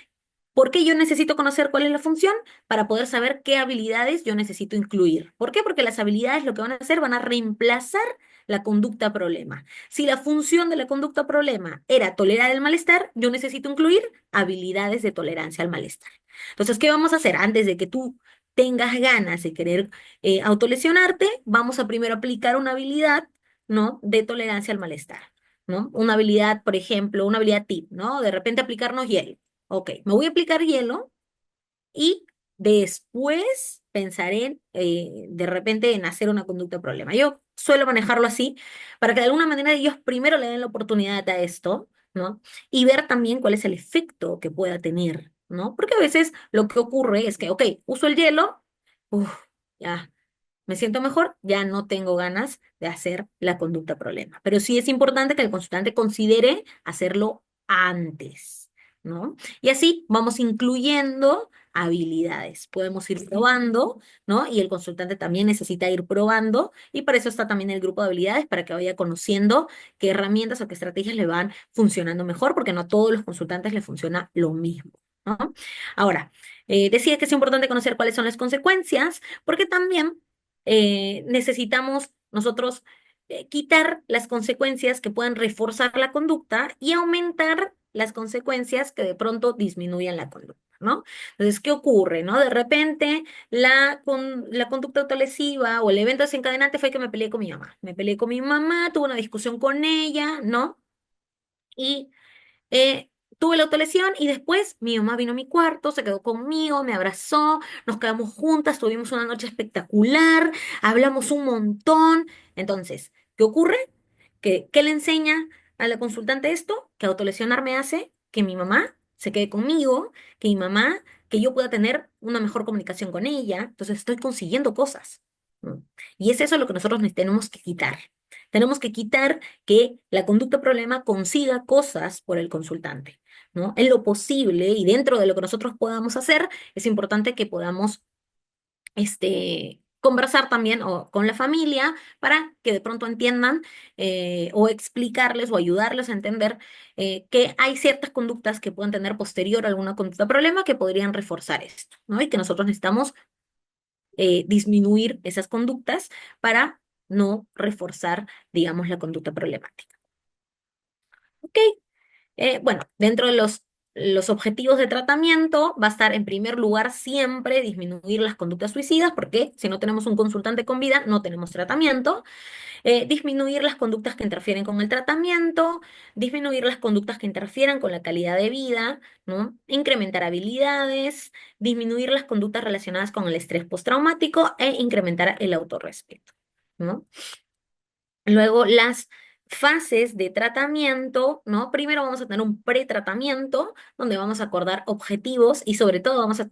¿por qué yo necesito conocer cuál es la función? Para poder saber qué habilidades yo necesito incluir. ¿Por qué? Porque las habilidades lo que van a hacer van a reemplazar la conducta problema. Si la función de la conducta problema era tolerar el malestar, yo necesito incluir habilidades de tolerancia al malestar. Entonces, ¿qué vamos a hacer? Antes de que tú tengas ganas de querer autolesionarte, vamos a primero aplicar una habilidad, ¿no? De tolerancia al malestar, ¿no? Una habilidad, por ejemplo, una habilidad tip, ¿no? De repente aplicarnos hielo. Ok, me voy a aplicar hielo y después pensaré de repente en hacer una conducta problema. Yo suelo manejarlo así para que de alguna manera ellos primero le den la oportunidad a esto, ¿no? Y ver también cuál es el efecto que pueda tener, ¿no? Porque a veces lo que ocurre es que, ok, uso el hielo, uf, ya. Me siento mejor, ya no tengo ganas de hacer la conducta problema. Pero sí es importante que el consultante considere hacerlo antes. ¿no? Y así vamos incluyendo habilidades. Podemos ir probando, ¿no? Y el consultante también necesita ir probando, y para eso está también el grupo de habilidades, para que vaya conociendo qué herramientas o qué estrategias le van funcionando mejor, porque no a todos los consultantes les funciona lo mismo, ¿no? Ahora, decía que es importante conocer cuáles son las consecuencias, porque también necesitamos nosotros quitar las consecuencias que puedan reforzar la conducta y aumentar las consecuencias que de pronto disminuyan la conducta, ¿no? Entonces, ¿qué ocurre, no? De repente, la conducta autolesiva o el evento desencadenante fue que me peleé con mi mamá. Me peleé con mi mamá, tuve una discusión con ella, ¿no? Y eh, tuve la autolesión y después mi mamá vino a mi cuarto, se quedó conmigo, me abrazó, nos quedamos juntas, tuvimos una noche espectacular, hablamos un montón. Entonces, ¿qué ocurre? ¿Qué le enseña a la consultante esto? Que autolesionarme hace que mi mamá se quede conmigo, que mi mamá, que yo pueda tener una mejor comunicación con ella. Entonces, estoy consiguiendo cosas. ¿No? Y es eso lo que nosotros nos tenemos que quitar. Tenemos que quitar que la conducta problema consiga cosas por el consultante, ¿no? En lo posible y dentro de lo que nosotros podamos hacer, es importante que podamos conversar también con la familia para que de pronto entiendan o explicarles o ayudarles a entender que hay ciertas conductas que pueden tener posterior a alguna conducta problema que podrían reforzar esto, ¿no? Y que nosotros necesitamos disminuir esas conductas para no reforzar, digamos, la conducta problemática. ¿Ok? Bueno, dentro de los objetivos de tratamiento va a estar en primer lugar siempre disminuir las conductas suicidas, porque si no tenemos un consultante con vida, no tenemos tratamiento. Disminuir las conductas que interfieren con el tratamiento, disminuir las conductas que interfieran con la calidad de vida, ¿no? Incrementar habilidades, disminuir las conductas relacionadas con el estrés postraumático e incrementar el autorrespeto, ¿no? Luego, las fases de tratamiento, ¿no? Primero vamos a tener un pretratamiento donde vamos a acordar objetivos y sobre todo vamos a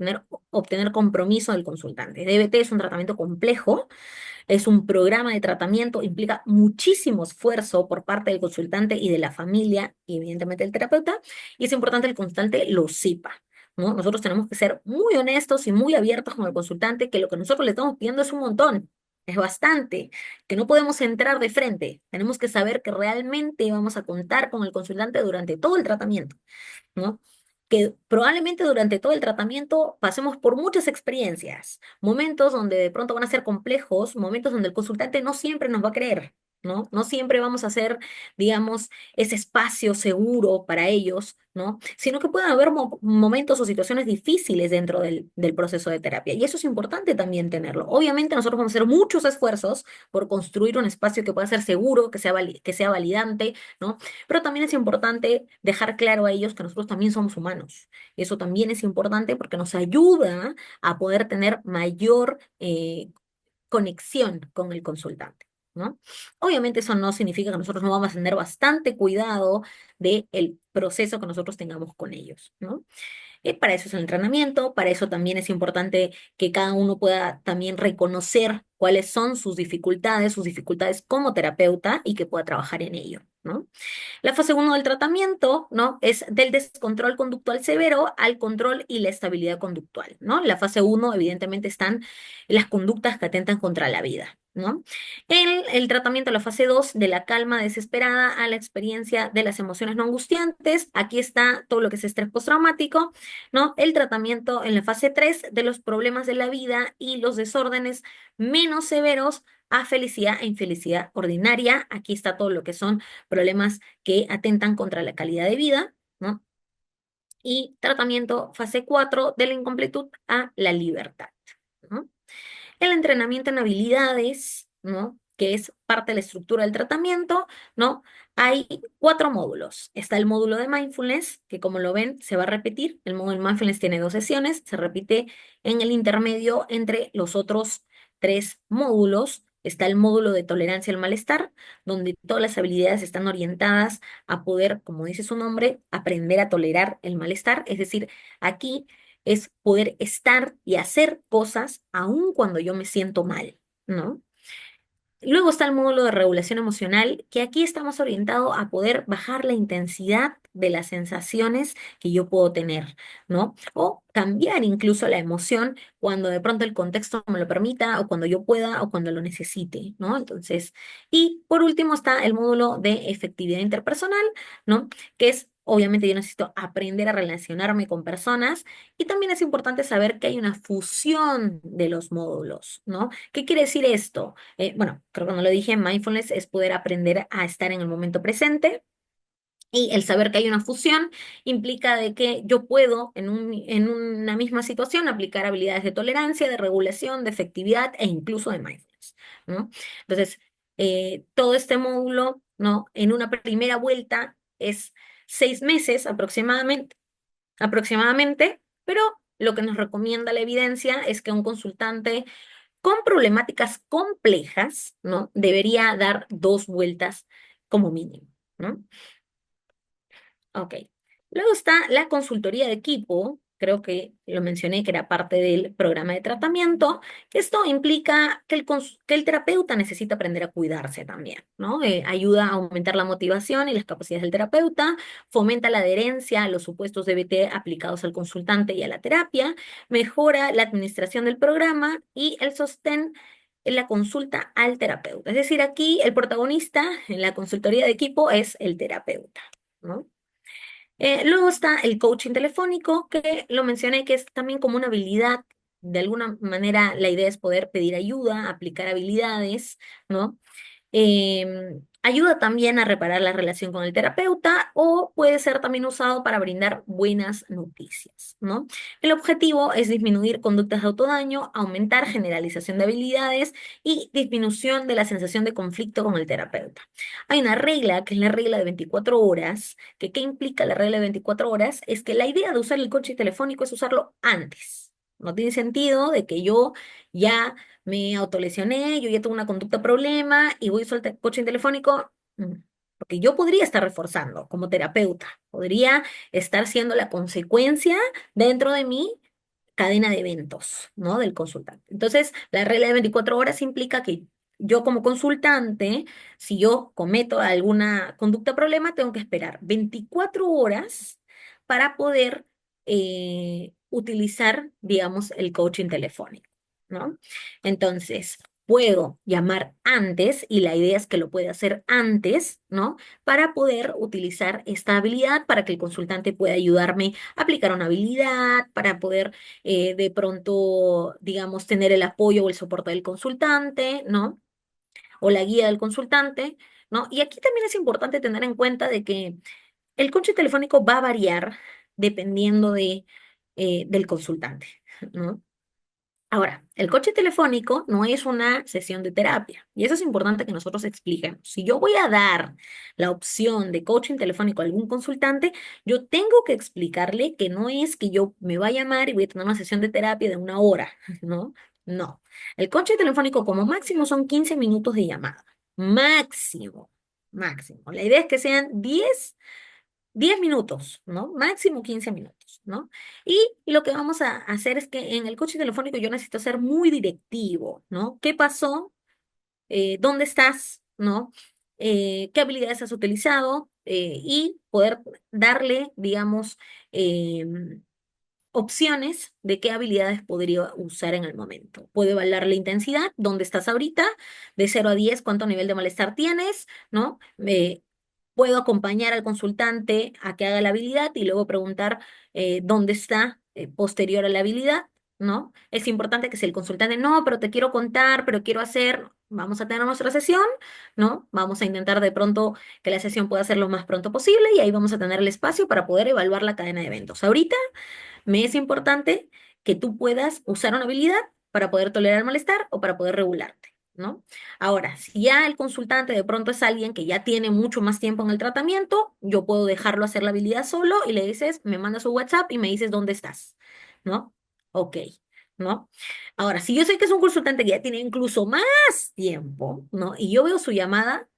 obtener compromiso del consultante. DBT es un tratamiento complejo, es un programa de tratamiento, implica muchísimo esfuerzo por parte del consultante y de la familia y evidentemente del terapeuta, y es importante que el consultante lo sepa, ¿no? Nosotros tenemos que ser muy honestos y muy abiertos con el consultante, que lo que nosotros le estamos pidiendo es un montón, es bastante, que no podemos entrar de frente, tenemos que saber que realmente vamos a contar con el consultante durante todo el tratamiento, ¿no? Que probablemente durante todo el tratamiento pasemos por muchas experiencias, momentos donde de pronto van a ser complejos, momentos donde el consultante no siempre nos va a creer, ¿no? No siempre vamos a hacer, digamos, ese espacio seguro para ellos, ¿no? Sino que pueden haber momentos o situaciones difíciles dentro del proceso de terapia. Y eso es importante también tenerlo. Obviamente nosotros vamos a hacer muchos esfuerzos por construir un espacio que pueda ser seguro, que sea validante, ¿no? Pero también es importante dejar claro a ellos que nosotros también somos humanos. Eso también es importante porque nos ayuda a poder tener mayor conexión con el consultante, ¿no? Obviamente eso no significa que nosotros no vamos a tener bastante cuidado del proceso que nosotros tengamos con ellos, ¿no? Para eso es el entrenamiento, para eso también es importante que cada uno pueda también reconocer cuáles son sus dificultades como terapeuta y que pueda trabajar en ello, ¿no? La fase uno del tratamiento, ¿no? Es del descontrol conductual severo al control y la estabilidad conductual, ¿no? La fase uno, evidentemente, están las conductas que atentan contra la vida, ¿no? El tratamiento, la fase 2 de la calma desesperada a la experiencia de las emociones no angustiantes. Aquí está todo lo que es estrés postraumático, ¿no? El tratamiento en la fase 3 de los problemas de la vida y los desórdenes menos severos a felicidad e infelicidad ordinaria. Aquí está todo lo que son problemas que atentan contra la calidad de vida, ¿no? Y tratamiento fase 4 de la incompletud a la libertad, ¿no? El entrenamiento en habilidades, ¿no? Que es parte de la estructura del tratamiento, ¿no? Hay 4 módulos. Está el módulo de mindfulness, que como lo ven, se va a repetir. El módulo de mindfulness tiene 2 sesiones, se repite en el intermedio entre los otros 3 módulos. Está el módulo de tolerancia al malestar, donde todas las habilidades están orientadas a poder, como dice su nombre, aprender a tolerar el malestar. Es decir, aquí es poder estar y hacer cosas aun cuando yo me siento mal, ¿no? Luego está el módulo de regulación emocional, que aquí está más orientado a poder bajar la intensidad de las sensaciones que yo puedo tener, ¿no? O cambiar incluso la emoción cuando de pronto el contexto me lo permita, o cuando yo pueda, o cuando lo necesite, ¿no? Entonces, y por último está el módulo de efectividad interpersonal, ¿no? Que es, obviamente, yo necesito aprender a relacionarme con personas y también es importante saber que hay una fusión de los módulos, ¿no? ¿Qué quiere decir esto? Bueno, creo que no lo dije, mindfulness es poder aprender a estar en el momento presente. Y el saber que hay una fusión implica de que yo puedo en una misma situación aplicar habilidades de tolerancia, de regulación, de efectividad e incluso de mindfulness, ¿no? Entonces, todo este módulo, ¿no? En una primera vuelta es 6 meses aproximadamente, pero lo que nos recomienda la evidencia es que un consultante con problemáticas complejas, ¿no? Debería dar 2 vueltas como mínimo, ¿no? Ok. Luego está la consultoría de equipo, creo que lo mencioné que era parte del programa de tratamiento. Esto implica que que el terapeuta necesita aprender a cuidarse también, ¿no? Ayuda a aumentar la motivación y las capacidades del terapeuta, fomenta la adherencia a los supuestos DBT aplicados al consultante y a la terapia, mejora la administración del programa y el sostén en la consulta al terapeuta. Es decir, aquí el protagonista en la consultoría de equipo es el terapeuta, ¿no? Luego está el coaching telefónico, que lo mencioné, que es también como una habilidad. De alguna manera, la idea es poder pedir ayuda, aplicar habilidades, ¿no? Ayuda también a reparar la relación con el terapeuta o puede ser también usado para brindar buenas noticias, ¿no? El objetivo es disminuir conductas de autodaño, aumentar generalización de habilidades y disminución de la sensación de conflicto con el terapeuta. Hay una regla que es la regla de 24 horas, que ¿qué implica la regla de 24 horas? Es que la idea de usar el coche telefónico es usarlo antes. No tiene sentido de que yo ya me autolesioné, yo ya tengo una conducta problema y voy a usar el coaching telefónico, porque yo podría estar reforzando como terapeuta, podría estar siendo la consecuencia dentro de mi cadena de eventos, ¿no? Del consultante. Entonces, la regla de 24 horas implica que yo como consultante, si yo cometo alguna conducta problema, tengo que esperar 24 horas para poder utilizar, digamos, el coaching telefónico, ¿no? Entonces, puedo llamar antes, y la idea es que lo pueda hacer antes, ¿no? Para poder utilizar esta habilidad, para que el consultante pueda ayudarme a aplicar una habilidad, para poder de pronto, digamos, tener el apoyo o el soporte del consultante, ¿no? O la guía del consultante, ¿no? Y aquí también es importante tener en cuenta de que el coche telefónico va a variar dependiendo del consultante, ¿no? Ahora, el coche telefónico no es una sesión de terapia y eso es importante que nosotros expliquemos. Si yo voy a dar la opción de coaching telefónico a algún consultante, yo tengo que explicarle que no es que yo me va a llamar y voy a tener una sesión de terapia de 1 hora, ¿no? No. El coche telefónico como máximo son 15 minutos de llamada. Máximo, máximo. La idea es que sean 10 minutos, ¿no? Máximo 15 minutos, ¿no? Y lo que vamos a hacer es que en el coche telefónico yo necesito ser muy directivo, ¿no? ¿Qué pasó? ¿Dónde estás? ¿No? ¿Qué habilidades has utilizado? Y poder darle, digamos, opciones de qué habilidades podría usar en el momento. Puedo evaluar la intensidad, dónde estás ahorita, de 0 a 10, cuánto nivel de malestar tienes, ¿no? Puedo acompañar al consultante a que haga la habilidad y luego preguntar dónde está posterior a la habilidad, ¿no? Es importante que si el consultante, no, pero te quiero contar, pero quiero hacer, vamos a tener nuestra sesión, ¿no? Vamos a intentar de pronto que la sesión pueda ser lo más pronto posible y ahí vamos a tener el espacio para poder evaluar la cadena de eventos. Ahorita me es importante que tú puedas usar una habilidad para poder tolerar el malestar o para poder regularte, ¿no? Ahora, si ya el consultante de pronto es alguien que ya tiene mucho más tiempo en el tratamiento, yo puedo dejarlo hacer la habilidad solo y le dices, me mandas su WhatsApp y me dices dónde estás, ¿no? Ok, ¿no? Ahora, si yo sé que es un consultante que ya tiene incluso más tiempo, ¿no? Y yo veo su llamada,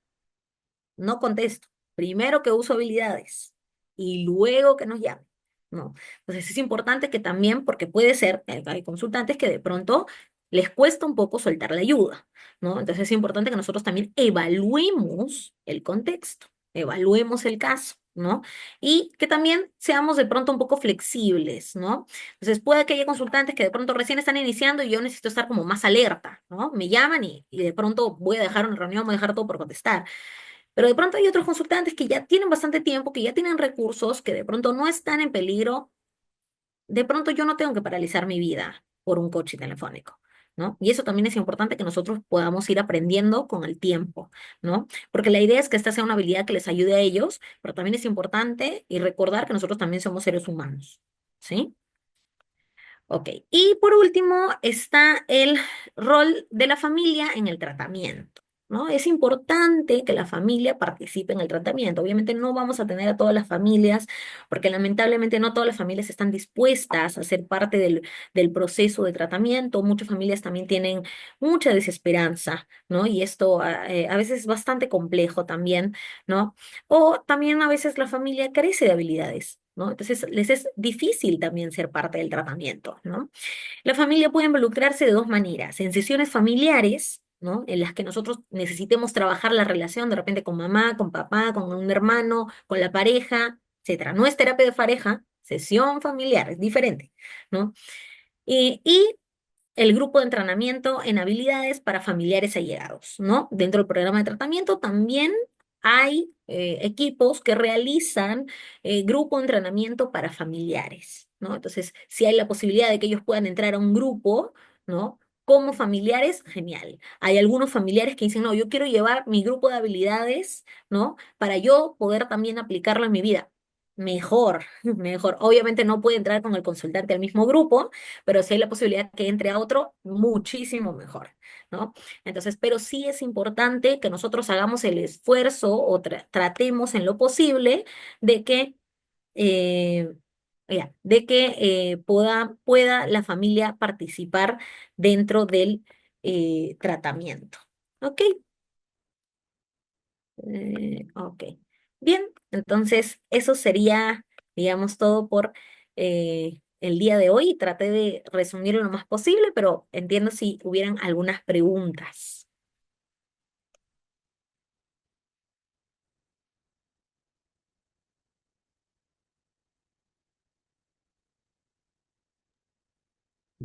no contesto. Primero que uso habilidades y luego que nos llame. No. Entonces es importante que también, porque puede ser, hay consultantes que de pronto les cuesta un poco soltar la ayuda, ¿no? Entonces es importante que nosotros también evaluemos el contexto, evaluemos el caso, ¿no? Y que también seamos de pronto un poco flexibles, ¿no? Entonces, puede que haya consultantes que de pronto recién están iniciando y yo necesito estar como más alerta, ¿no? Me llaman y de pronto voy a dejar una reunión, voy a dejar todo por contestar. Pero de pronto hay otros consultantes que ya tienen bastante tiempo, que ya tienen recursos, que de pronto no están en peligro. De pronto yo no tengo que paralizar mi vida por un coche telefónico, ¿no? Y eso también es importante que nosotros podamos ir aprendiendo con el tiempo, ¿no? Porque la idea es que esta sea una habilidad que les ayude a ellos, pero también es importante y recordar que nosotros también somos seres humanos, ¿sí? Ok, y por último está el rol de la familia en el tratamiento, ¿no? Es importante que la familia participe en el tratamiento. Obviamente no vamos a tener a todas las familias, porque lamentablemente no todas las familias están dispuestas a ser parte del proceso de tratamiento. Muchas familias también tienen mucha desesperanza, ¿no? Y esto a veces es bastante complejo también, ¿no? O también a veces la familia carece de habilidades, ¿no? Entonces les es difícil también ser parte del tratamiento, ¿no? La familia puede involucrarse de dos maneras, en sesiones familiares, ¿no? En las que nosotros necesitemos trabajar la relación de repente con mamá, con papá, con un hermano, con la pareja, etcétera. No es terapia de pareja, sesión familiar, es diferente, ¿no? Y el grupo de entrenamiento en habilidades para familiares allegados, ¿no? Dentro del programa de tratamiento también hay equipos que realizan grupo de entrenamiento para familiares, ¿no? Entonces, si hay la posibilidad de que ellos puedan entrar a un grupo, ¿no? Como familiares, genial. Hay algunos familiares que dicen, no, yo quiero llevar mi grupo de habilidades, ¿no? Para yo poder también aplicarlo en mi vida. Mejor, mejor. Obviamente no puede entrar con el consultante al mismo grupo, pero si hay la posibilidad que entre a otro, muchísimo mejor, ¿no? Entonces, pero sí es importante que nosotros hagamos el esfuerzo o tratemos en lo posible de que, eh, pueda la familia participar dentro del tratamiento. ¿Ok? Ok. Bien, entonces eso sería, digamos, todo por el día de hoy. Traté de resumirlo lo más posible, pero entiendo si hubieran algunas preguntas.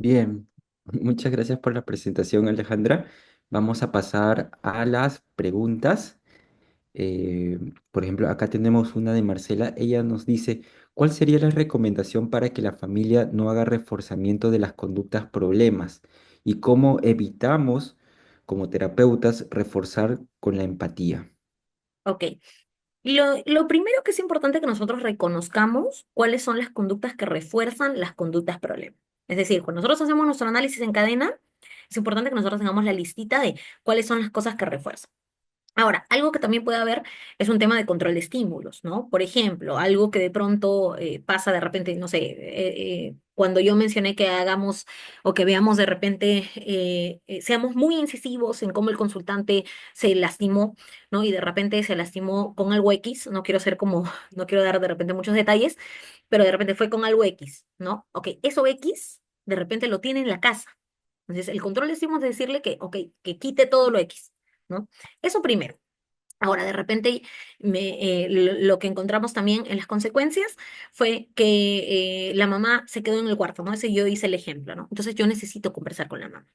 Bien, muchas gracias por la presentación, Alejandra. Vamos a pasar a las preguntas. Eh, por ejemplo, acá tenemos una de Marcela. Ella nos dice, ¿cuál sería la recomendación para que la familia no haga reforzamiento de las conductas problemas? ¿Y cómo evitamos, como terapeutas, reforzar con la empatía? Ok. Lo primero que es importante que nosotros reconozcamos cuáles son las conductas que refuerzan las conductas problema. Es decir, cuando nosotros hacemos nuestro análisis en cadena, es importante que nosotros tengamos la listita de cuáles son las cosas que refuerzan. Ahora, algo que también puede haber es un tema de control de estímulos, ¿no? Por ejemplo, algo que de pronto pasa de repente, no sé, cuando yo mencioné que hagamos o que veamos de repente, seamos muy incisivos en cómo el consultante se lastimó, ¿no? Y de repente se lastimó con algo X, no quiero ser como, no quiero dar de repente muchos detalles, pero de repente fue con algo X, ¿no? Ok, eso X de repente lo tiene en la casa. Entonces, el control de estímulos es decirle que, ok, que quite todo lo X, ¿no? Eso primero. Ahora, de repente, lo que encontramos también en las consecuencias fue que la mamá se quedó en el cuarto, ¿no? Ese yo hice el ejemplo, ¿no? Entonces yo necesito conversar con la mamá.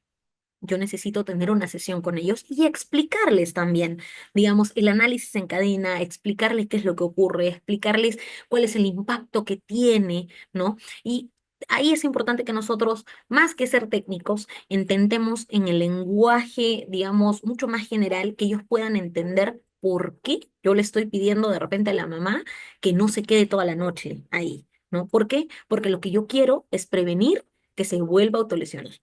Yo necesito tener una sesión con ellos y explicarles también, digamos, el análisis en cadena, explicarles qué es lo que ocurre, explicarles cuál es el impacto que tiene, ¿no? Y ahí es importante que nosotros, más que ser técnicos, intentemos en el lenguaje, digamos, mucho más general, que ellos puedan entender por qué yo le estoy pidiendo de repente a la mamá que no se quede toda la noche ahí, ¿no? ¿Por qué? Porque lo que yo quiero es prevenir que se vuelva a autolesionar,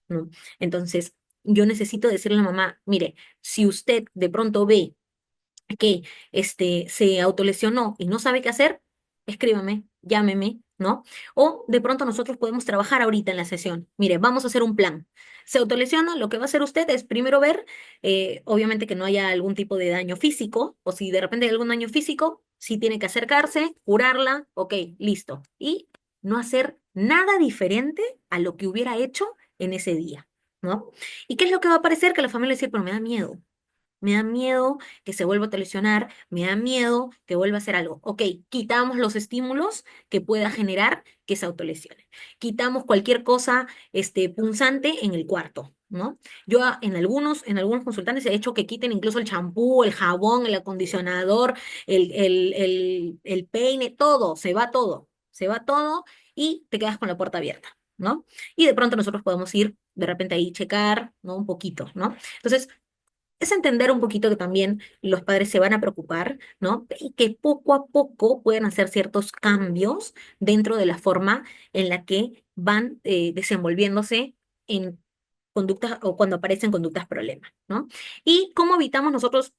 ¿no? Entonces, yo necesito decirle a la mamá, mire, si usted de pronto ve que se autolesionó y no sabe qué hacer, escríbame, llámeme, ¿no? O de pronto nosotros podemos trabajar ahorita en la sesión. Mire, vamos a hacer un plan. Se autolesiona, lo que va a hacer usted es primero ver, obviamente que no haya algún tipo de daño físico, o si de repente hay algún daño físico, si tiene que acercarse, curarla, ok, listo. Y no hacer nada diferente a lo que hubiera hecho en ese día, ¿no? ¿Y qué es lo que va a aparecer? Que la familia va a decir, pero me da miedo. Me da miedo que se vuelva a lesionar, me da miedo que vuelva a hacer algo. Ok, quitamos los estímulos que pueda generar que se autolesione. Quitamos cualquier cosa punzante en el cuarto, ¿no? Yo en algunos consultantes he hecho que quiten incluso el champú, el jabón, el acondicionador, el peine, se va todo y te quedas con la puerta abierta, ¿no? Y de pronto nosotros podemos ir de repente ahí checar, ¿no? Un poquito, ¿no? Entonces, es entender un poquito que también los padres se van a preocupar, ¿no? Y que poco a poco pueden hacer ciertos cambios dentro de la forma en la que van desenvolviéndose en conductas o cuando aparecen conductas problemas, ¿no? Y cómo evitamos nosotros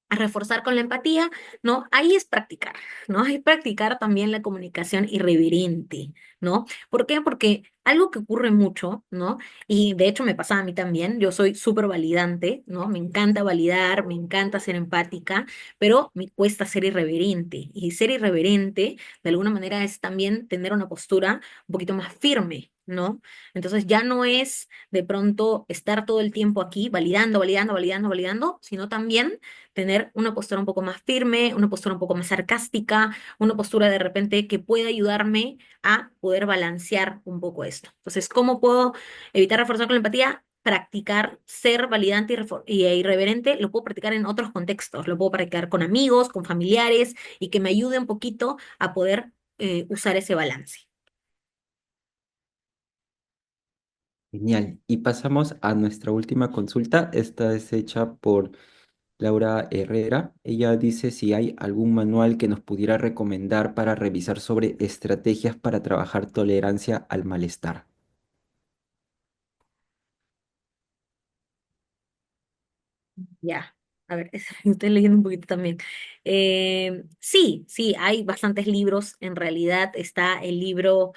a reforzar con la empatía, ¿no? Ahí es practicar, ¿no? Es practicar también la comunicación irreverente, ¿no? ¿Por qué? Porque algo que ocurre mucho, ¿no? Y de hecho me pasa a mí también, yo soy súper validante, ¿no? Me encanta validar, me encanta ser empática, pero me cuesta ser irreverente. Y ser irreverente, de alguna manera, es también tener una postura un poquito más firme, ¿no? Entonces ya no es de pronto estar todo el tiempo aquí validando, validando, validando, validando, sino también tener una postura un poco más firme, una postura un poco más sarcástica, una postura de repente que pueda ayudarme a poder balancear un poco esto. Entonces, ¿cómo puedo evitar reforzar con la empatía? Practicar ser validante e irreverente, lo puedo practicar en otros contextos, lo puedo practicar con amigos, con familiares y que me ayude un poquito a poder usar ese balance. Genial. Y pasamos a nuestra última consulta. Esta es hecha por Laura Herrera. Ella dice si hay algún manual que nos pudiera recomendar para revisar sobre estrategias para trabajar tolerancia al malestar. Ya, a ver, estoy leyendo un poquito también. Sí, sí, hay bastantes libros. En realidad está el libro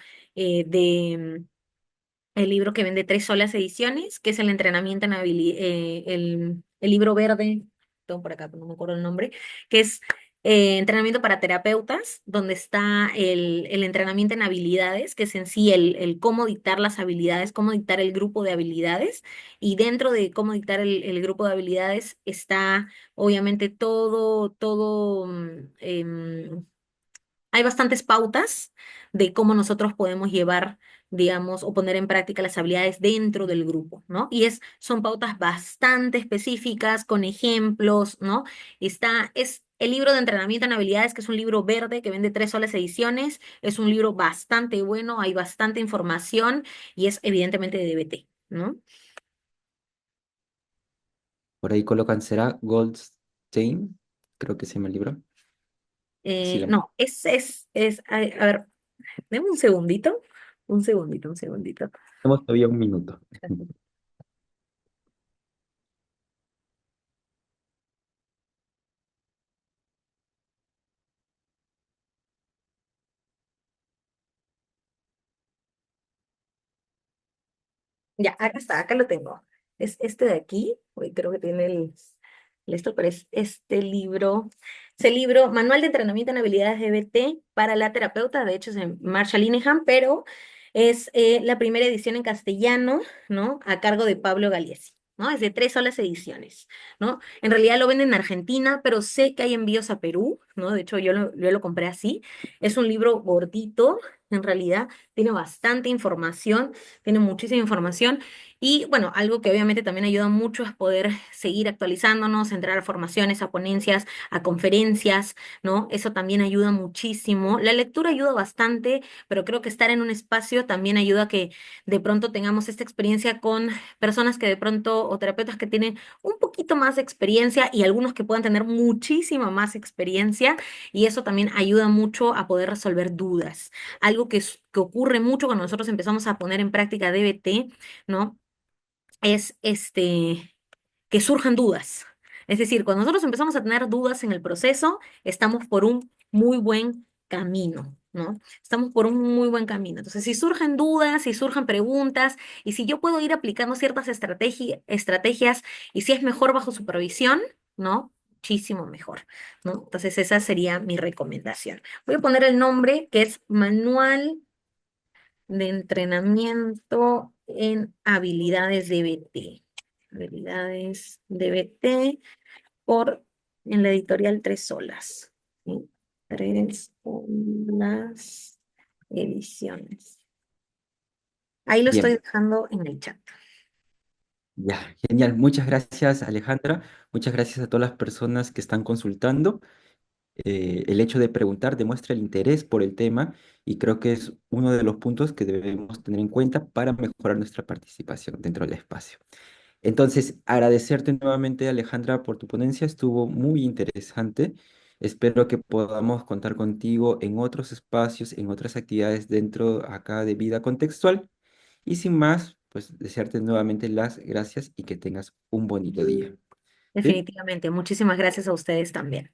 el libro que vende Tres Solas Ediciones, que es el entrenamiento en habilidad, el libro verde, tengo por acá, pero no me acuerdo el nombre, que es entrenamiento para terapeutas, donde está el entrenamiento en habilidades, que es en sí el cómo dictar las habilidades, cómo dictar el grupo de habilidades, y dentro de cómo dictar el grupo de habilidades está obviamente hay bastantes pautas de cómo nosotros podemos llevar, digamos, o poner en práctica las habilidades dentro del grupo, ¿no? Son pautas bastante específicas, con ejemplos, ¿no? Es el libro de entrenamiento en habilidades, que es un libro verde que vende Tres Solas Ediciones. Es un libro bastante bueno, hay bastante información y es evidentemente de DBT, ¿no? Por ahí colocan, ¿será Goldstein? Creo que se llama el libro. Así la... No, a ver, deme un segundito. Tenemos todavía un minuto. Ya, acá está, acá lo tengo. Es este de aquí, uy, creo que tiene esto, pero es este libro. Es el libro Manual de Entrenamiento en Habilidades de BT para la terapeuta, de hecho es de Marsha Linehan, pero es la primera edición en castellano, ¿no? A cargo de Pablo Galiesi, ¿no? Es de Tres Solas Ediciones, ¿no? En realidad lo venden en Argentina, pero sé que hay envíos a Perú, ¿no? De hecho yo lo compré así. Es un libro gordito, en realidad, tiene bastante información, tiene muchísima información y bueno, algo que obviamente también ayuda mucho es poder seguir actualizándonos, entrar a formaciones, a ponencias, a conferencias, ¿no? Eso también ayuda muchísimo. La lectura ayuda bastante, pero creo que estar en un espacio también ayuda a que de pronto tengamos esta experiencia con personas que de pronto, o terapeutas que tienen un poquito más de experiencia y algunos que puedan tener muchísima más experiencia, y eso también ayuda mucho a poder resolver dudas. Algo que ocurre mucho cuando nosotros empezamos a poner en práctica DBT, ¿no? Es que surjan dudas. Es decir, cuando nosotros empezamos a tener dudas en el proceso, estamos por un muy buen camino, ¿no? Estamos por un muy buen camino. Entonces, si surgen dudas, si surgen preguntas, y si yo puedo ir aplicando ciertas estrategias, y si es mejor bajo supervisión, ¿no? Muchísimo mejor, ¿no? Entonces, esa sería mi recomendación. Voy a poner el nombre, que es Manual de Entrenamiento en Habilidades DBT. Habilidades DBT. por en la editorial Tres Olas. ¿Sí? Tres Olas Ediciones. Ahí lo estoy Bien, dejando en el chat. ya, genial. Muchas gracias, Alejandra. Muchas gracias a todas las personas que están consultando. El hecho de preguntar demuestra el interés por el tema y creo que es uno de los puntos que debemos tener en cuenta para mejorar nuestra participación dentro del espacio. Entonces, agradecerte nuevamente, Alejandra, por tu ponencia. Estuvo muy interesante. Espero que podamos contar contigo en otros espacios, en otras actividades dentro acá de vida contextual. Y sin más, pues desearte nuevamente las gracias y que tengas un bonito día. ¿Sí? Definitivamente. Muchísimas gracias a ustedes también.